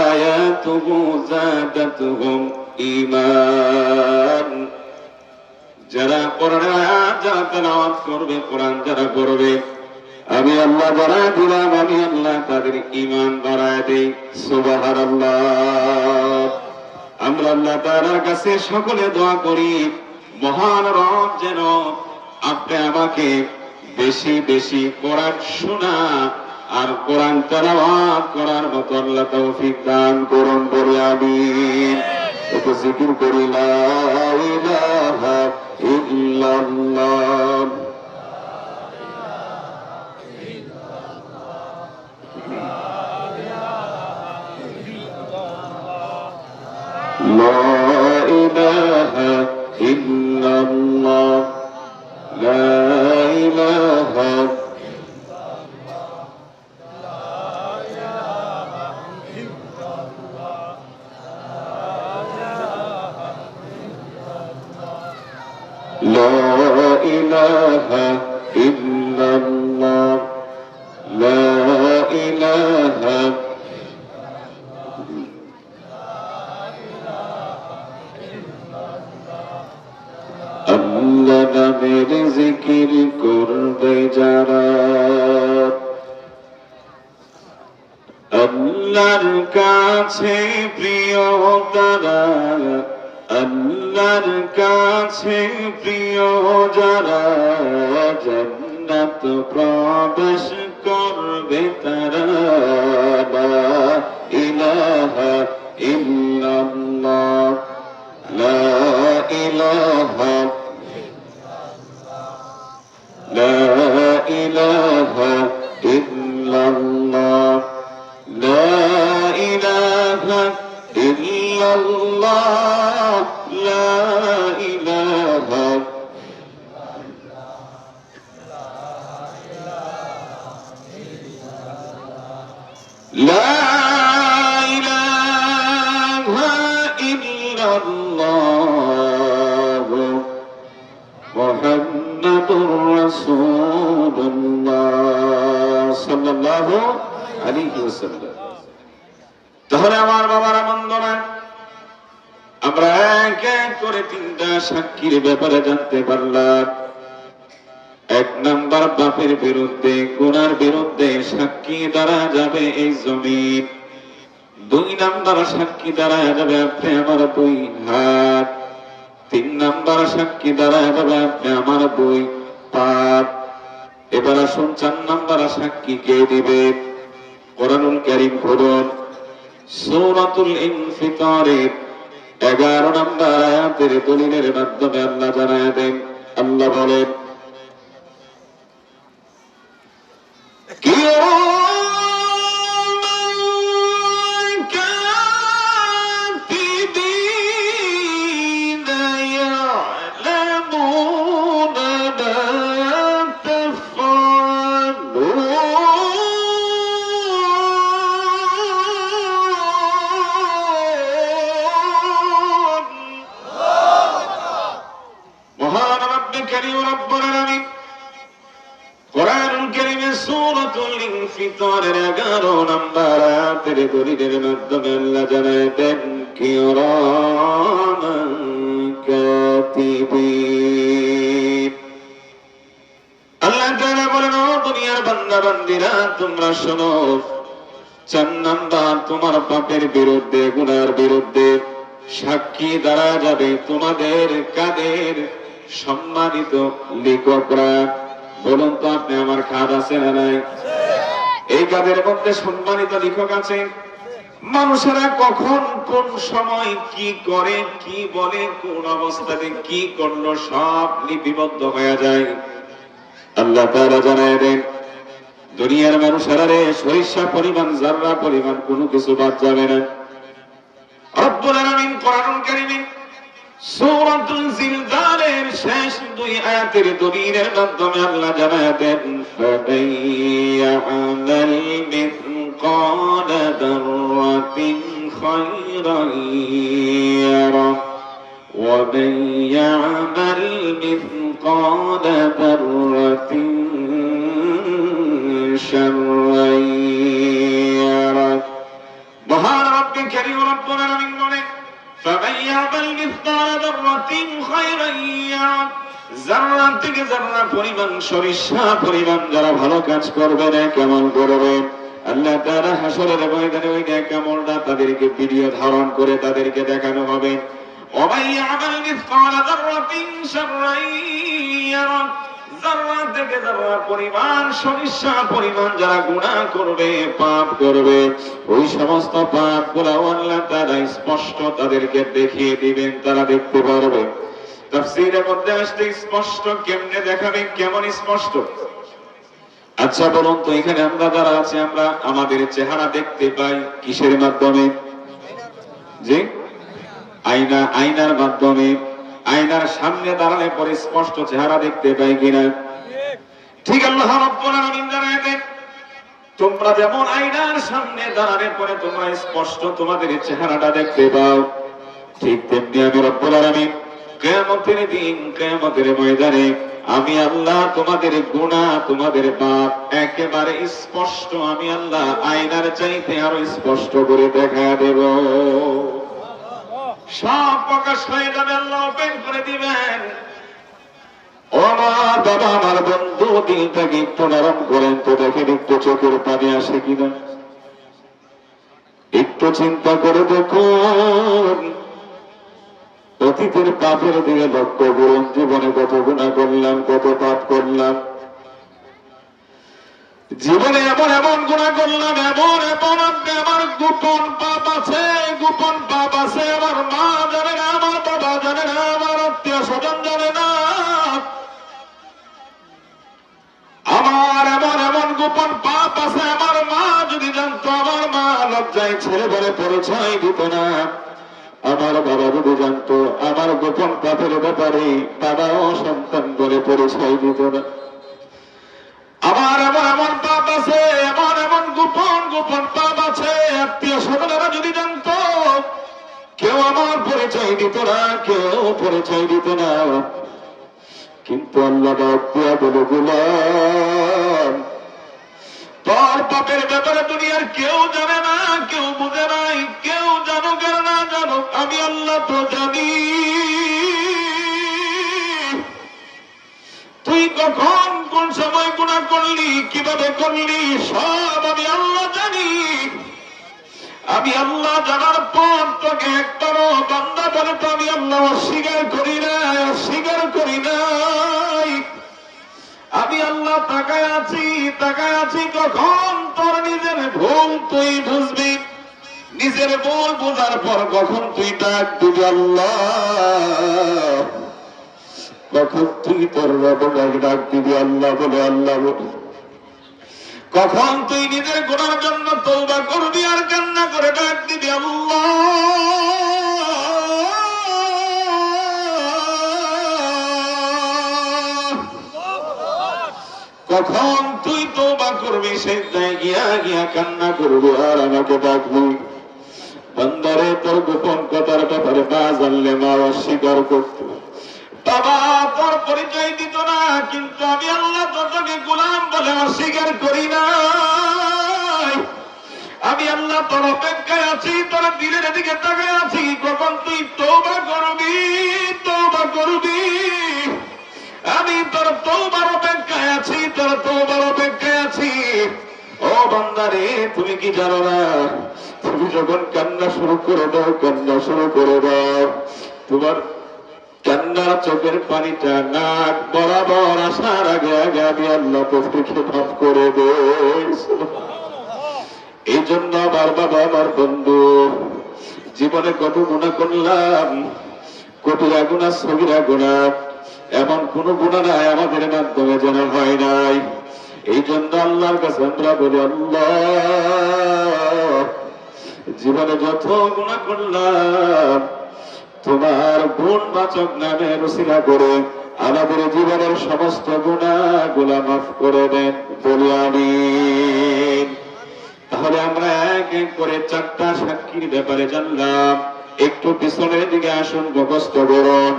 আয়াতুহু যাদাতুহুম ঈমান। যারা কোরআনের আয়াত যারা তেলাওয়াত করবে, কোরআন যারা পড়বে, আমি আল্লাহ জানাই দিলাম, আমি আল্লাহ তাদের ঈমান বাড়ায় দেই। সুবহানাল্লাহ। আমরা আল্লাহ তাআলার কাছে সকলে দোয়া করি, মহান রব যেন আপনি আমাকে বেশি বেশি কোরআন শোনা আর কোরআন তেলাওয়াত করার মতো আল্লাহ তৌফিক দান করুন। বলি আমিন। একটু জিকির করি, লা ইলাহা ইল্লাল্লাহ। لا إله إلا الله لا إله لا إله إلا الله لا إله আল্লাহ নামের জিকির করবে যারা, আল্লাহর কাছে প্রিয় তারা, আল্লাহর কাছে প্রিয় যারা, জান্নাত প্রবেশ করবে তারা। লা ইলাহা ইল্লাল্লাহ লা ইলাহা لا إله إلا الله لا إله إلا الله لا إله لا إله إلا الله মুহাম্মাদুর রাসূলুল্লাহ সাল্লাল্লাহু আলাইহি ওয়াসাল্লাম। তাহলে আমার বাবারা, বন্ধুরা, আমরা এক এক করে তিনটা সাক্ষীর ব্যাপারে জানতে পারলাম। এক নাম্বার, বাপের বিরুদ্ধে, গুনার বিরুদ্ধে সাক্ষী দ্বারা যাবে এই জমিন। দুই নাম্বার, সাক্ষী দ্বারা যাবে আপনি আমার দুই হাত। তিন নাম্বার, সাক্ষী দ্বারা যাবে আপনি আমার দুই পা। এবার আসুন, চার নাম্বার সাক্ষী কে দিবে? কোরআনুল কারীম খুলুন, সূরাতুল ইনফিতারের 11 নম্বর আয়াতের দলিলের মাধ্যমে আল্লাহ জানায় দেন। আল্লাহ বলেন, মহান রব্বে কারীম রব্বুল আলামিন কোরআনুল কারীমে সূরাতুল ইনফিতারের 11 নম্বর আয়াতের দলিলের মাধ্যমে আল্লাহ জানায় দেন, কিরামান কাতিবিন। আল্লাহ তাআলা বলেন, ও দুনিয়ার বান্দা বান্দীরা, তোমরা শোনো। 4 নাম্বার, তোমার পাপের বিরুদ্ধে, গুনার বিরুদ্ধে সাক্ষী দ্বারা যাবে তোমাদের কাদের সম্মানিত লেখকরা। বলুন তো আপনি আমার খাদ আছে না নাই? এই কাদের মধ্যে সম্মানিত লেখক আছে। মানুষেরা কখন কোন সময় কি করে, কি বলে, কোন অবস্থাতে কি করলো সব লিপিবদ্ধ হয়ে যায়। আল্লাহ তাআলা জানায় দেন, দুনিয়ার মানুষেরা রে সরিষা পরিমাণ জাররা পরিমাণ কোনো কিছু বাদ যাবে না। রব্বুল আলামিন কোরআনুল কারীমে সূরাতুল জিলজালের শেষ দুই আয়াতের দলিলের মাধ্যমে আল্লাহ জানায় দেন, ফামাইয়া'মাল মিথকালা দাররাতিন খায়রান ইয়ারা ওয়া মাইয়া'মাল মিথকালা দাররাতিন শাররান ইয়ারা। মহান রব্বুল কারীম রব্বুল আলামিন বলেন, فمن يعمل مثقال ذرة خيرا يره। জাররা থেকে জাররা পরিমাণ সরিষা পরিমাণ যারা ভালো কাজ করবে না কেমন করবে, আল্লাহ তাআলা হাসরের ময়দানে ওই নেক আমলটা তাদেরকে ভিডিও ধারণ করে তাদেরকে দেখানো হবে। ومن يعمل مثقال ذرة شرا يره। জাররা থেকে জাররা পরিমাণ সরিষা পরিমাণ যারা গুনাহ করবে, পাপ করবে, ওই সমস্ত পাপগুলো আল্লাহ তাআলা স্পষ্ট তাদেরকে দেখিয়ে দিবেন, তারা দেখতে পারবে। তাফসীরের মধ্যে আসছে স্পষ্ট কেমনে দেখাবেন, কেমন স্পষ্ট? আচ্ছা বলুন তো, এখানে আমরা যারা আছি আমরা আমাদের চেহারা দেখতে পাই কিসের মাধ্যমে? জি, আয়না। আয়নার মাধ্যমে। আয়নার সামনে দাঁড়ালে পরে স্পষ্ট চেহারা দেখতে পাই কিনা? ঠিক আল্লাহ রাব্বুল আলামিন জানায় দেন, তোমরা যেমন আয়নার সামনে দাঁড়ালে পরে তোমরা স্পষ্ট তোমাদের চেহারাটা দেখতে পাও, ঠিক তেমনি আমি রব্বুল আলামিন কিয়ামতের দিন, কিয়ামতের ময়দানে আমি আল্লাহ তোমাদের গুনাহ, তোমাদের পাপ একেবারে স্পষ্ট আমি আল্লাহ আয়নার চাইতে আরো স্পষ্ট করে দেখা দেব। সব প্রকাশ হয়ে যাবে, আল্লাহ ওপেন করে দিবেন। ও আমার বাবা, আমার বন্ধু, দিলটাকে একটু নরম করেন তো, দেখেন একটু চোখের পানি আসে কিনা, একটু চিন্তা করে দেখুন। অতীতের পাপের দিকে লক্ষ্য করুন, জীবনে কত গুনাহ করলাম, কত পাপ করলাম, জীবনে এমন এমন গুনাহ করলাম, এমন এমন আমার গোপন পাপ আছে, গোপন পাপ আছে। আমার মা জানে না, আমার বাবা জানে না, আমার আত্মীয় স্বজন জানে না। আমার এমন এমন গোপন পাপ আছে, আমার মা যদি জানতো, আমার মা লজ্জায় ছেড়ে বলে পরিচয় দিত না। আমার বাবা যদি জানতো আমার গোপন পাপের ব্যাপারে, বাবাও সন্তান বলে পরিচয় দিত না। আমার এমন এমন পাপ আছে, এমন এমন গোপন গোপন পাপ আছে, আত্মীয় স্বজনেরা যদি জানতো কেউ আমার পরিচয় দিত না, কেউ পরিচয় দিত না। কিন্তু আল্লাহ দিয়া বলে, গোলাম, তোর পাপের ব্যাপারে দুনিয়ার কেউ জানে না, কেউ বুঝে নাই, কেউ জানুক আর না জানুক, আমি আল্লাহ তো জানি। তুই কখন কোন সময় গুনাহ করলি, কিভাবে করলি, সব আমি আল্লাহ জানি। আমি আল্লাহ জানার পর তোকে একবারও বান্দা বলে তো আমি আল্লাহ অস্বীকার করি নাই, অস্বীকার করি নাই। আমি আল্লাহ তাকায় আছি কখন তোর নিজের ভুল তুই বুঝবি, নিজের ভুল বোঝার পর কখন তুই ডাক দিবি আল্লাহ, কখন তুই তোর রবকে ডাক দিবি আল্লাহ বলে, আল্লাহ বলে, কখন তুই নিজের গুনার জন্য তওবা করবি আর কান্না করে ডাক দিবি আল্লাহ। কখন তুই তওবা করবি, সেজদায় গিয়া গিয়া কান্না করবি আর আমাকে ডাকবি, বান্দারে তোর গোপন কথার ব্যাপারে না জানলে মা অস্বীকার করত, বাবা তোর পরিচয় দিত না, কিন্তু আমি আল্লাহ তোকে গোলাম বলে অস্বীকার করি না। আমি আল্লাহ তোর অপেক্ষায় আছি, তোর দিলের দিকে তাকায় আছি, কখন তুই তওবা করবি, তওবা করবি। আমি তোর তওবার অপেক্ষায় আছি, তোর তওবার অপেক্ষায় আছি। ও ও বান্দারে, তুমি কি জানো না, তুমি যখন কান্না শুরু করে দাও, কান্না শুরু করে দাও, তোমার কান্নার চোখের পানিটা নাক বরাবর আসার আগে আগে আমি আল্লাহ প্রত্যেকে মাফ করে দেই। এই জন্য আমার বাবা, আমার বন্ধু, জীবনে কত গুনাহ করলাম, কবিরা গুনাহ, সগীরা গুনাহ, এমন কোন গুনাহ নাই আমাদের মাধ্যমে যেন হয় নাই। এই জন্য আল্লাহর কাছে আমরা বলি, আল্লাহ, জীবনে যত গুনাহ করলাম তোমার গুণবাচক নামের উসিলা করে আমাদের জীবনের সমস্ত গুনাহগুলা মাফ করে দেন, বলি আমিন। তাহলে আমরা এক এক করে 4টা সাক্ষীর ব্যাপারে জানলাম। একটু পিছনের দিকে আসুন, মুখস্থ করুন,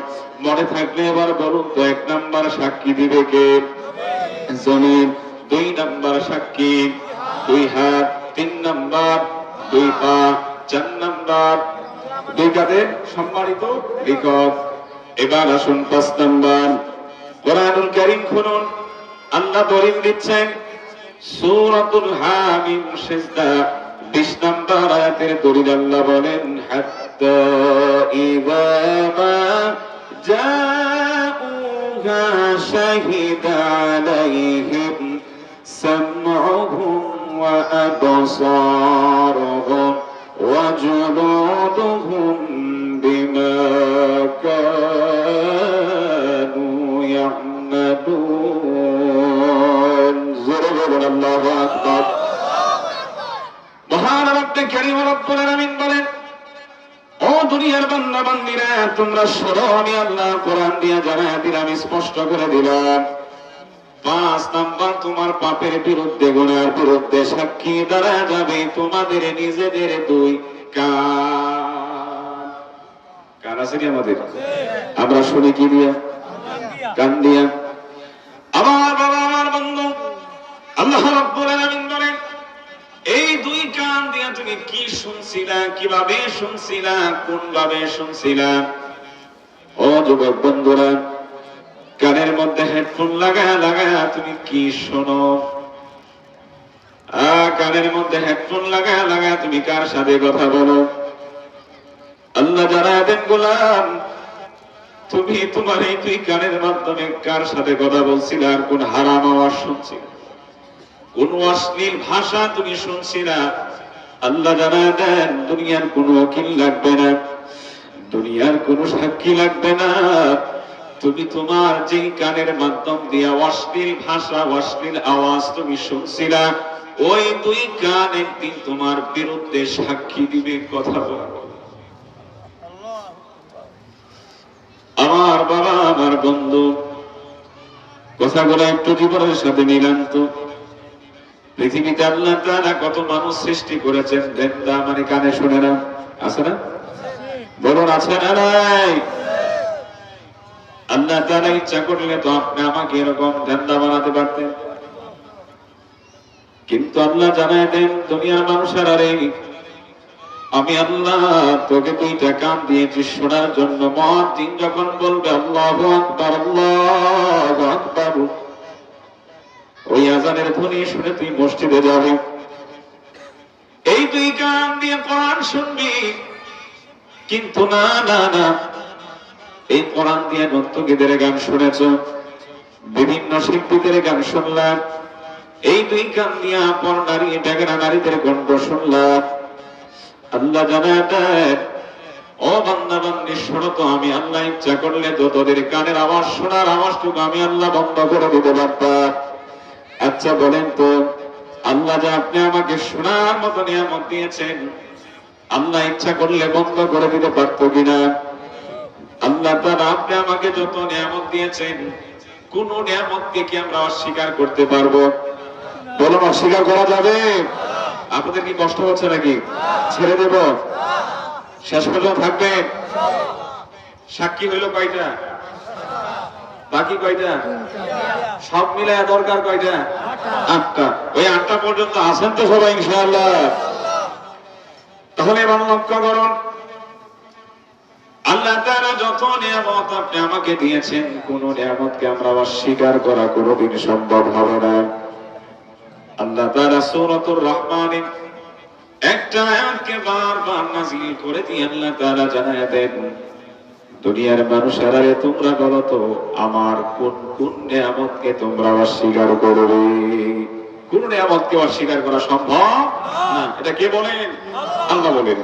মনে থাকলে এবার বলুন তো, 1 নাম্বার সাক্ষী দিবে কে? জমিন। 2 নাম্বার সাক্ষী 2 হাত, 3 নাম্বার 2 পা, 4 নাম্বার 2 কাঁধে সম্মানিত লিখক। এবার আসুন 5 নাম্বার। কোরআনুল কারীম খুলুন, আল্লাহ দলিল দিচ্ছেন সূরাতুল হামিম সিজদা 20 নাম্বার আয়াতের দলিল। আল্লাহ বলেন, হাত্তা ইযা মা জাউহা শাহিদা আলাইহিম সামউহুম ওয়া আবসারুহুম ওয়া জুলুদুহুম বিমা কানু ইয়ামালুন। জোরে বলুন আল্লাহু আকবার। মহান রব্বে কারীম রব্বুল আলামিন বলেন, ও দুনিয়ার বান্দা বান্দীরা, তোমরা শোনো, আমি আল্লাহ কোরআন দিয়ে জানায়া দিলাম, স্পষ্ট করে দিলাম। 5 নাম্বার, তোমার পাপের বিরুদ্ধে, গুনাহের বিরুদ্ধে সাক্ষী দ্বারা যাবে তোমাদের নিজেদের 2 কান। কান আছে কি আমাদের? আমরা শুনি কি দিয়া? কান দিয়া। আমার বাবা, আমার বন্ধু, আল্লাহ রাব্বুল আলামিন বলেন, এই 2 কান দিয়া তুমি কি শুনছিলা, কিভাবে শুনছিলা, কোন ভাবে শুনছিলা? ও যুবক বন্ধুরা, কানের মধ্যে হেডফোন লাগায়া লাগায়া তুমি কি শোনো? কানের মধ্যে হেডফোন লাগায়া লাগায়া তুমি কার সাথে কথা বলো? আল্লাহ জানায়া দেন, গোলাম, তুমি তোমার এই 2 কানের মাধ্যমে কার সাথে কথা বলছিলে? আর কোন হারাম আওয়াজ শুনছিলে, কোন অশ্লীল ভাষা তুমি শুনছিলা? আল্লাহ জানায়া দেন, দুনিয়ার কোনো ওকিল লাগবে না, দুনিয়ার কোনো সাক্ষী লাগবে না। তুমি তোমার যেই কানের মাধ্যম দিয়ে অশ্লীল ভাষা, অশ্লীল আওয়াজ তুমি শুনছিলা, ওই 2 কান একদিন তোমার বিরুদ্ধে সাক্ষী দিবে, কথা বলবে। আমার বাবা, আমার বন্ধু, কথাগুলো একটু জীবনের সাথে মিলান তো। পৃথিবীতে আল্লাহ তাআলা কত মানুষ সৃষ্টি করেছেন, দেন্দা মানে কানে শুনে না, আছে না? বলুন, আছে না নাই? আল্লাহ তাআলা ইচ্ছা করলে তো আপনি আমাকে এরকম দেন্দা বানাতে পারতেন, কিন্তু আল্লাহ জানায় দেন, দুনিয়ার মানুষেরা রে, আমি আল্লাহ তোকে 2টা কান দিয়েছি শোনার জন্য। মুয়াজ্জিন যখন বলবে আল্লাহু আকবার, আল্লাহু আকবার, ওই আযানের ধ্বনি শুনে তুই মসজিদে যাবি, এই 2 কান দিয়ে কোরআন শুনবি। কিন্তু না না না, এই কোরআন দিয়ে নর্তকীদের গান শুনেছ, বিভিন্ন শিল্পীদের গান শুনলাম, এই 2 কান দিয়ে পর নারী, টাকারা নারীদের কণ্ঠ শুনলাম। আল্লাহ জানায় দেন, ও বান্দা বান্দি, শোনো তো, আমি আল্লাহ ইচ্ছা করলে তো তোদের কানের আওয়াজ, শোনার আওয়াজটুকু আমি আল্লাহ বন্ধ করে দিতে পারতাম। আচ্ছা বলেন তো, আল্লাহ যে আপনি আমাকে শোনার মতো নিয়ামত দিয়েছেন, আল্লাহ ইচ্ছা করলে বন্ধ করে দিতে পারতো কিনা? আল্লাহ তাআলা আপনি আমাকে যত নিয়ামত দিয়েছেন, কোন নিয়ামতকে কি আমরা অস্বীকার করতে পারবো? বলুন, অস্বীকার করা যাবে? আপনাদের কি কষ্ট হচ্ছে নাকি? ছেড়ে দেব? শেষ পর্যন্ত থাকবেন? সাক্ষী হইল কয়টা? বাকি কয়টা? সব মিলায় দরকার কয়টা? 8টা। ওই 8টা পর্যন্ত আছেন তো সবাই ইনশাআল্লাহ? তাহলে এবার লক্ষ্য করুন, আল্লাহ তাআলা যত নিয়ামত আপনি আমাকে দিয়েছেন, কোন নিয়ামতকে আমরা অস্বীকার করা কোনোদিন সম্ভব হবে না। আল্লাহ তাআলা সূরাতুর রহমানে একটা আয়াতকে বারবার নাযিল করে দিয়ে আল্লাহ তাআলা জানায় দেন, দুনিয়ার মানুষেরা রে তোমরা বলো তো আমার কোন কোন নিয়ামতকে তোমরা অস্বীকার করবে? কোন নিয়ামতকে অস্বীকার করা সম্ভব না। এটা কে বলেন? আল্লাহ বলেন।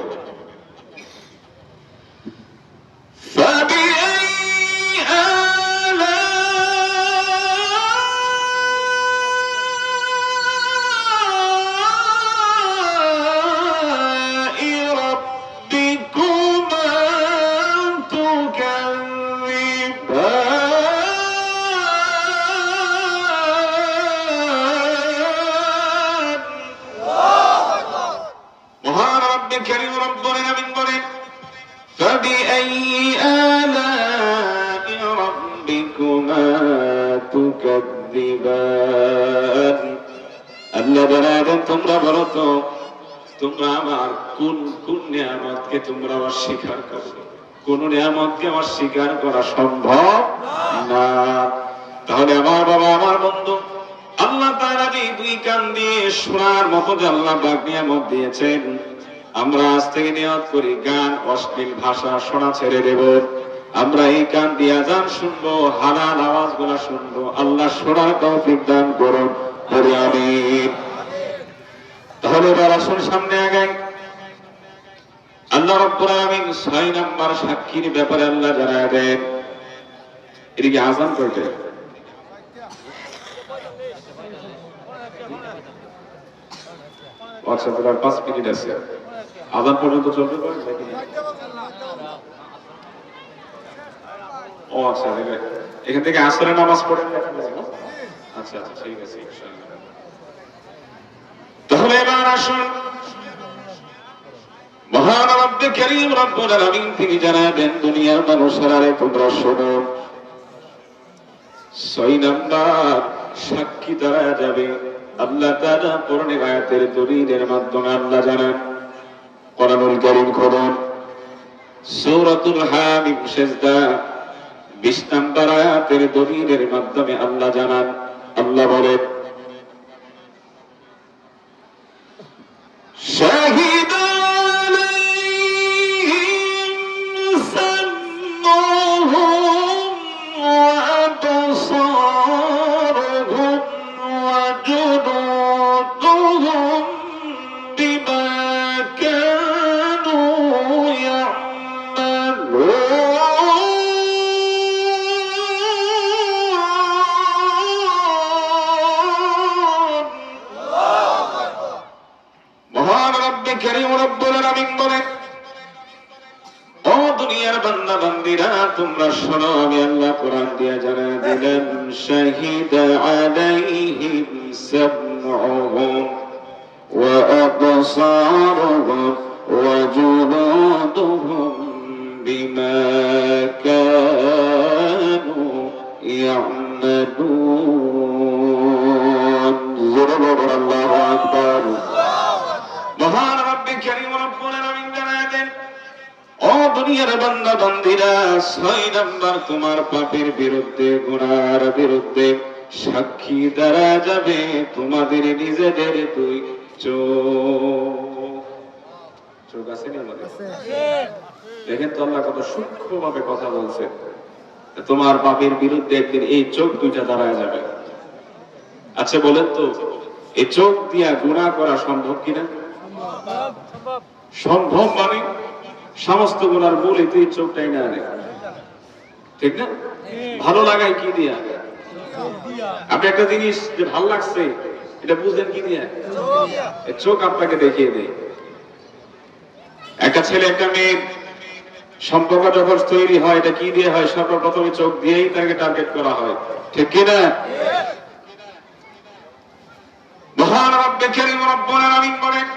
فبأي آلاء ربكما تكذبان আল্লাহ বলেন তোমরা বলো তো তোমরা আমার কোন কোন নিয়ামতকে তোমরা অস্বীকার করো? কোন নিয়ামতকে অস্বীকার করা সম্ভব না। তাহলে আমার বাবা আমার বন্ধু, আল্লাহ তাআলা যে দুই কান দিয়ে শোনার মতো যে আল্লাহ পাক নিয়ামত দিয়েছেন, আমরা আজ থেকে নিয়ত করি গান অশ্লীল ভাষা শোনা ছেড়ে দেব। আমরা এই কান দিয়ে আযান শুনবো, হালাল আওয়াজগুলো শুনবো। আল্লাহ শোনার তৌফিক দান করুন, বলি আমিন। তাহলে এবার আসুন সামনে আগাই। আল্লাহ রাব্বুল আলামিন 6 নাম্বার সাক্ষীর ব্যাপারে আল্লাহ জানায় দেন। এদিকে আযান করতে আচ্ছা, 5 মিনিট আছে, আযান পর্যন্ত চলবে। ও আচ্ছা, এখান থেকে আসরের নামাজ পড়েন। আচ্ছা আচ্ছা, ঠিক আছে ইনশাআল্লাহ। তাহলে এবার আসুন, মহান রব্বে কারীম রব্বুল আলামিন তিনি জানাবেন দুনিয়ার মানুষেরা রে তোমরা শোনো। 6 নাম্বার সাক্ষী দাঁড়ায় যাবে। আল্লাহ তাআলা কোরআনের আয়াতের দলিলের মাধ্যমে আল্লাহ জানান, কোরআনুল কারীম খুলুন সূরাতুল হামিম সিজদা 20 নাম্বার আয়াতের দলিলের মাধ্যমে আল্লাহ জানান, আল্লাহ বলেন, শাহিদ আলাইহিম সামউহুম ওয়া আবসারুহুম ওয়া জুলুদুহুম বিমা কানু তোমরা শোনো, আমি আল্লাহ কোরআন দিয়ে জানায় দিলেন, শাহিদা আলাইহিম সামউহুম ওয়া আবসারুহুম ওয়া জুলুদুহুম বিমা কানু ইয়ামালুন। আল্লাহু আকবার। মহান রব্বে কারীম রব্বুল আলামিন জানায় দেন, ও দুনিয়ার বান্দা বান্দীরা, 6 নাম্বার তোমার পাপের বিরুদ্ধে, গুনার বিরুদ্ধে সাক্ষী দ্বারা যাবে তোমাদের নিজেদের দুই চোখ। চোখ আছে না আমাদের? দেখেন তো আল্লাহ কত সূক্ষ্মভাবে কথা বলছে। তোমার পাপের বিরুদ্ধে একদিন এই চোখ দুইটা দাঁড়ায় যাবে। আচ্ছা বলেন তো, এই চোখ দিয়া গুনাহ করা সম্ভব কিনা? সম্ভব। মানে সমস্ত গুনার মূল এই চোখটাই না, ঠিক না? ভালো লাগায় কি দিয়া? আপনি একটা জিনিস যে ভালো লাগছে এটা বুঝলেন কি দিয়া? চোখ আপনাকে দেখিয়ে দেয়। একটা ছেলে একটা মেয়ে সম্পর্ক যখন তৈরি হয়, এটা কি দিয়ে হয়? সর্বপ্রথমে চোখ দিয়েই তাকে টার্গেট করা হয়, ঠিক কিনা? মহান রব্বে কারীম রব্বুল আলামিন বলেন,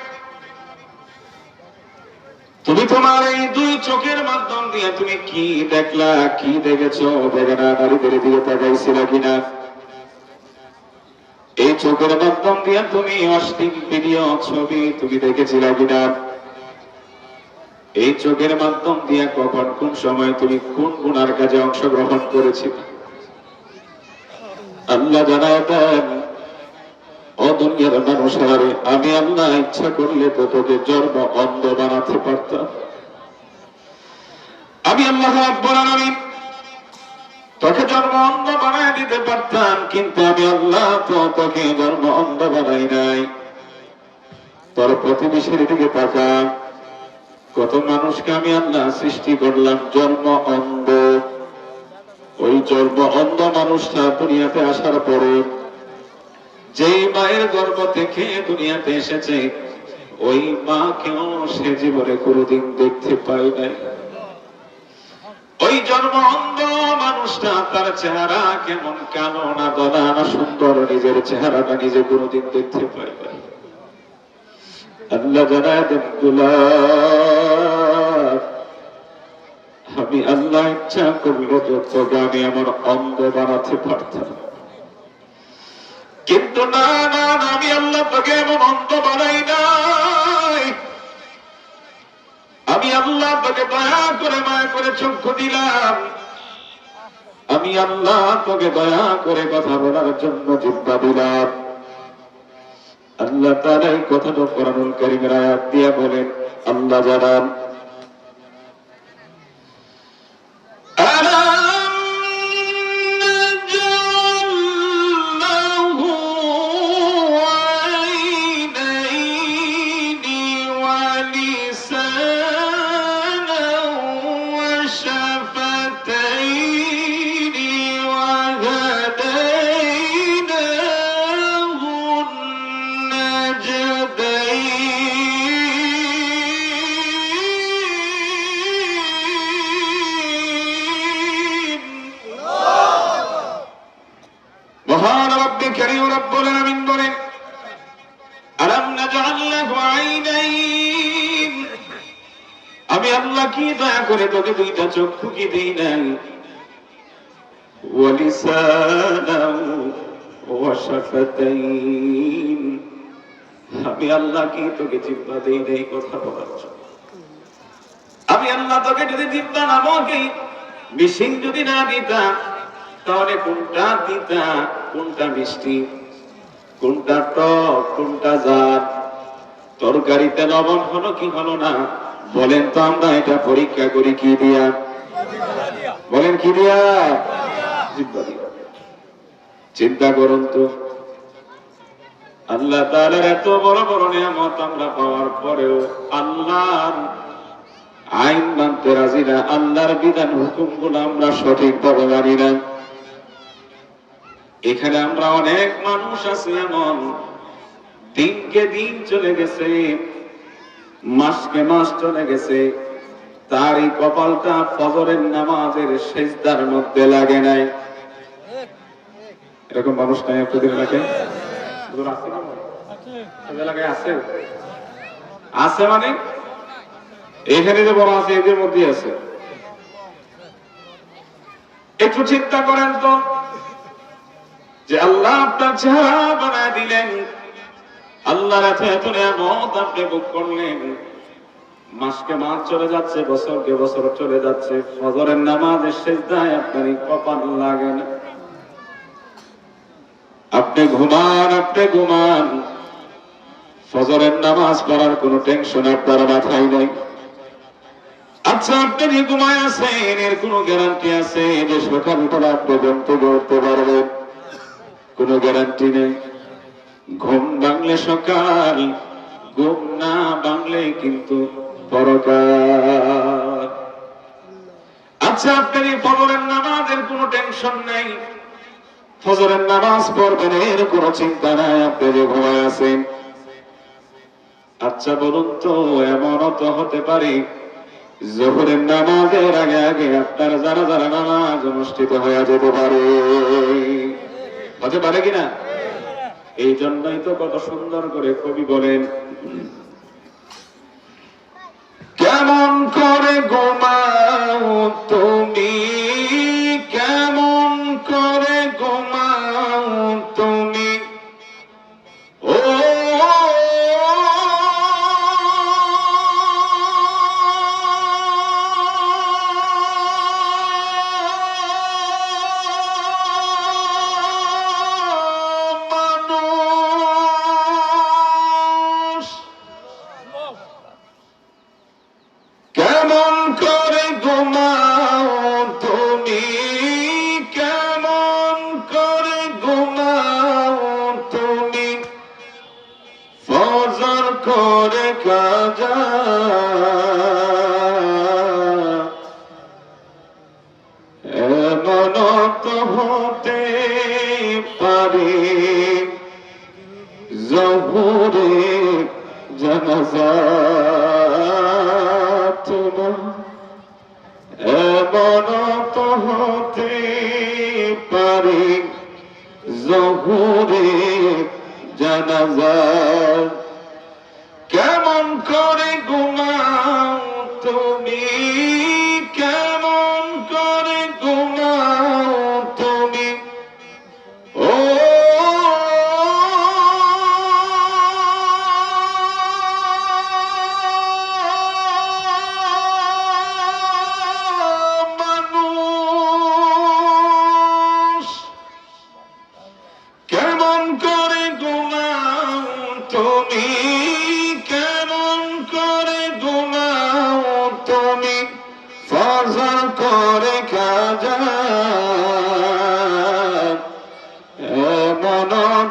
তুমি তোমার এই দুই চোখের মাধ্যম দিয়ে তুমি কি দেখলা, কি দেখেছো? বেগানা নারীদের দিকে তাকাইছিলা কিনা? এই চোখের মাধ্যম দিয়ে তুমি অশ্লীল ভিডিও ছবি তুমি দেখেছিলা কিনা? এই চোখের মাধ্যম দিয়ে কখন কোন সময় তুমি কোন গুনার কাজে অংশগ্রহণ করেছিলে? আল্লাহ জানায় দেন, ও দুনিয়ার মানুষেরা রে, আমি আল্লাহ ইচ্ছা করলে তো তোকে জন্ম অন্ধ বানাতে পারতাম। আমি আল্লাহ রাব্বুল আলামিন তোকে জন্ম অন্ধ বানায় দিতে পারতাম, কিন্তু আমি আল্লাহ তো তোকে জন্ম অন্ধ বানাই নাই। তোর প্রতিবেশীর দিকে তাকা, কত মানুষকে আমি আল্লাহ সৃষ্টি করলাম জন্ম অন্ধ। ওই জন্ম অন্ধ মানুষটা দুনিয়াতে আসার পরে যেই মায়ের গর্ভ থেকে দুনিয়াতে এসেছে, ওই মাকেও সে জীবনে কোনোদিন দেখতে পাই নাই। ওই জন্ম অন্ধ মানুষটা তার চেহারা কেমন কালো না দলা না সুন্দর, নিজের চেহারাটা নিজে কোনোদিন দেখতে পাই নাই। আল্লাহ জানায় দেন, আমি আল্লাহ ইচ্ছা করলে তোকে আমি আমার অন্ধ বানাতে পারতাম, কিন্তু না না না, আমি আল্লাহ তোকে এমন অন্ধ বানাই নাই। আমি আল্লাহ তোকে দয়া করে মায়া করে চক্ষু দিলাম। আমি আল্লাহ তোকে দয়া করে কথা বলার জন্য জিহ্বা দিলাম। আল্লাহ তাআলা এই কথাটা কোরআনুল কারীমের আয়াত দিয়ে বলেন, আল্লাহ জানান, মহান রব্বে কারীম রব্বুল আলামিন বলেন, আলাম নাজআল লাহু আইনাইন, আমি আল্লাহ কি দয়া করে তোকে দুইটা চক্ষু কি দেই নাই, ওয়া লিসানান ওয়া শাফাতাইন, আমি আল্লাহ কি তোকে জিহ্বা দেই নাই কথা বলার জন্য। আমি আল্লাহ তোকে যদি জিহ্বা নামক এই মেশিন যদি না দিতাম, তাহলে কোনটা তিতা কোনটা মিষ্টি, কোনটা টক কোনটা জাত, তরকারিতে লবণ হলো কি হলো না, বলেন তো আমরা এটা পরীক্ষা করি কি দিয়া? বলেন কি দিয়া? জিহ্বা দিয়া। চিন্তা করুন তো, আল্লাহ তাআলার এত বড় বড় নিয়ামত আমরা পাওয়ার পরেও আল্লাহর আইন মানতে রাজি না, আল্লাহর বিধান হুকুমগুলো আমরা সঠিকভাবে মানি না। এখানে আমরা অনেক মানুষ আছি এমন, দিনকে দিন চলে গেছে, মাসকে মাস চলে গেছে, তারই কপালটা ফজরের নামাজের সিজদার মধ্যে লাগে নাই। এরকম মানুষ নাই আপনাদের এলাকায়? আছে আছে মানে এখানে যে বড় আছে এদের মধ্যে আছে। একটু চিন্তা করেন তো, যে আল্লাহ আপনার চেহারা বানায় দিলেন, আল্লাহর এত নিয়ামত আপনি ভোগ করলেন, মাসকে মাস চলে যাচ্ছে, বছরকে বছর চলে যাচ্ছে, ফজরের নামাজের সিজদায় আপনার কপাল লাগে না। আপনি ঘুমান, ফজরের নামাজ পড়ার কোন টেনশন আপনার মাথায় নাই। আচ্ছা, আপনি যে ঘুমায় আছেন এর কোন গ্যারান্টি আছে যে সকালবেলা পর্যন্ত করতে পারবেন? কোন গ্যারান্টি নেই। ঘুম ভাঙলে সকাল, ঘুম না ভাঙলে কিন্তু পরকাল। আচ্ছা, আপনার এই ফজরের নামাজের কোনো টেনশন নেই, ফজরের নামাজ পড়বেন এর কোনো চিন্তা নাই, আপনি যে ঘুমায় আছেন। আচ্ছা বলুন তো, এমনও তো হতে পারে যোহরের নামাজের আগে আগে আপনার যারা নামাজ অনুষ্ঠিত হয়ে যেতে পারে, হতে পারে কিনা? এই জন্যই তো কত সুন্দর করে কবি বলেন, কেমন করে ঘুমাও তুমি, কেমন করে ঘুমাও তুমি, ও মানুষ ফজর করে কাজা এমন তো হতে পারে জহুরে জানাজা তোমার এমন তো হতে পারে জহুরে জানাজা কেমন করে ঘুমাও তুমি কেমন করে ঘুমাও তুমি ও মানুষ কেমন করে ঘুমাও তুমি কেমন করে ঘুমাও তুমি ফজর করে কাজা এমন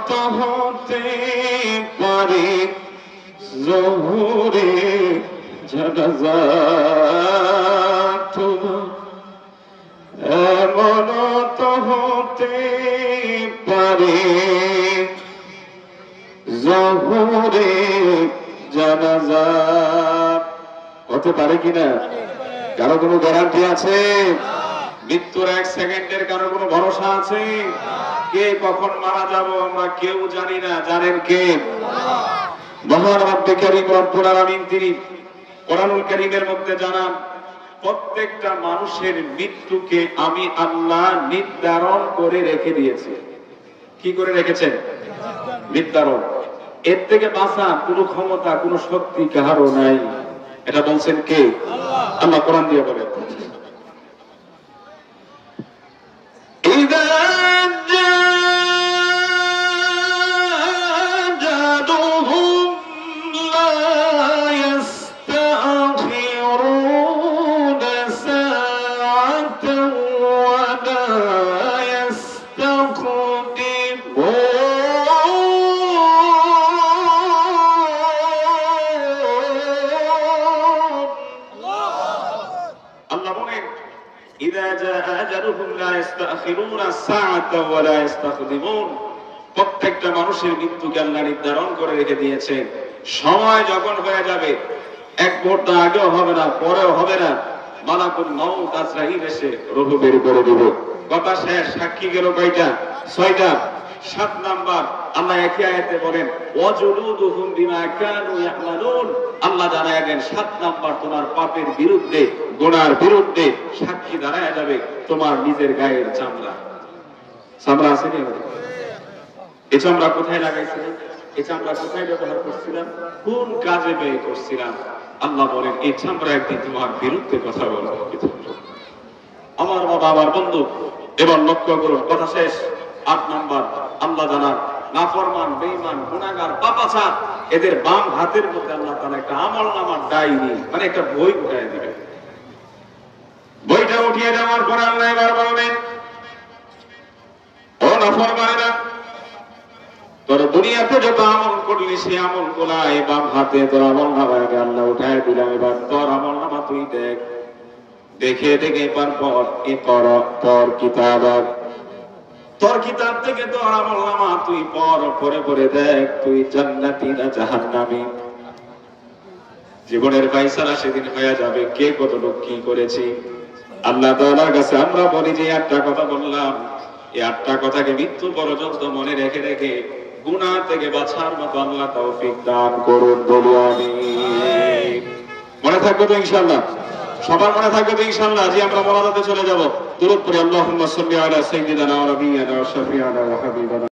তো হতে পারে জহুরে জানাজা তোমার এমন তো হতে পারে জহুরে জানাজা হতে পারে কিনা কারো কোনো গ্যারান্টি আছে মৃত্যুর 1 সেকেন্ডের কারো কোনো ভরসা আছে কে কখন মারা যাব আমরা কেউ জানি না জানেন কে মহান রব্বে কারীম রব্বুল আলামিন তিনি কোরআনুল কারীমের মধ্যে জানান প্রত্যেকটা মানুষের মৃত্যুকে আমি আল্লাহ নির্ধারণ করে রেখে দিয়েছি কি করে রেখেছেন নির্ধারণ এর থেকে বাঁচা কোনো ক্ষমতা কোনো শক্তি কারো নাই এটা বলছেন কে আল্লাহ কোরআন দিয়ে বলেন إذا جاء أجلهم لا يستأخرون ساعة ولا يستقدمون الله বলেন إذا جاء أجلهم لا يستأخرون ساعة ولا يستقدمون প্রত্যেকটা মানুষের মৃত্যুকে আল্লাহ নির্ধারণ করে রেখে দিয়েছেন সময় যখন হয়ে যাবে এক মুহূর্ত আগেও হবে না পরেও হবে না মালাকুল মউত আজরাইল এসে রূহ বের করে দিবে কথা শেষ সাক্ষী গেল কয়টা 6টা 7 নাম্বার আল্লাহ একই আয়াতে বলেন ওয়াজুলুদুহুম বিমা কানু ইয়ামালুন আল্লাহ জানায় দেন 7 নাম্বার তোমার পাপের বিরুদ্ধে গুনার বিরুদ্ধে সাক্ষী দাঁড়ায় যাবে তোমার নিজের গায়ের চামড়া চামড়া আছে কি এই চামড়া কোথায় লাগাইছিলেন এই চামড়া কোথায় ব্যবহার করছিলাম কোন কাজে ব্যয় করছিলাম আল্লাহ বলেন এই চামড়া একদিন তোমার বিরুদ্ধে কথা বলবে আমার বাবা আমার বন্ধু এবার লক্ষ্য করুন কথা শেষ 8 নাম্বার আল্লাহ জানান নাফরমান বেঈমান গুনাহগার পাপাচার এদের বাম হাতের মধ্যে আল্লাহ তাআলা একটা আমলনামার ডায়েরি মানে একটা বই উঠায় দিবেন বইটা উঠিয়ে দেওয়ার পর আল্লাহ এবার বলবেন ও নাফরমানেরা তোর দুনিয়াতে যত আমল করলি সেই আমল গুলা এই বাম হাতে তোর আমলনামায় আল্লাহ উঠায় দিলাম এবার তোর আমলনামা তুই দেখ দেখে দেখে পর এ কর তোর কিতাব তোর কিতাব থেকে তোর আমলনামা তুই পড়ে পড়ে দেখ তুই জান্নাতি না জাহান্নামী জীবনের ফয়সালা সেদিন হয়ে যাবে কে কতটুকু কি করেছি আল্লাহ তাআলার কাছে আমরা বলি যে 8টা কথা বললাম এই 8টা কথাকে মৃত্যু পর্যন্ত মনে রেখে রেখে গুনাহ থেকে বাঁচার মতো আল্লাহ তৌফিক দান করুন বলি আমিন মনে থাকবে তো ইনশাআল্লাহ সবার মনে থাকবে তো ইনশাআল্লাহ জি আমরা মোনাজাতে চলে যাব দুরূদ পড়ি আল্লাহুম্মা সাল্লি আলা সাইয়্যিদিনা ওয়া নাবিয়িনা ওয়া শাফি'িনা ওয়া হাবিবানা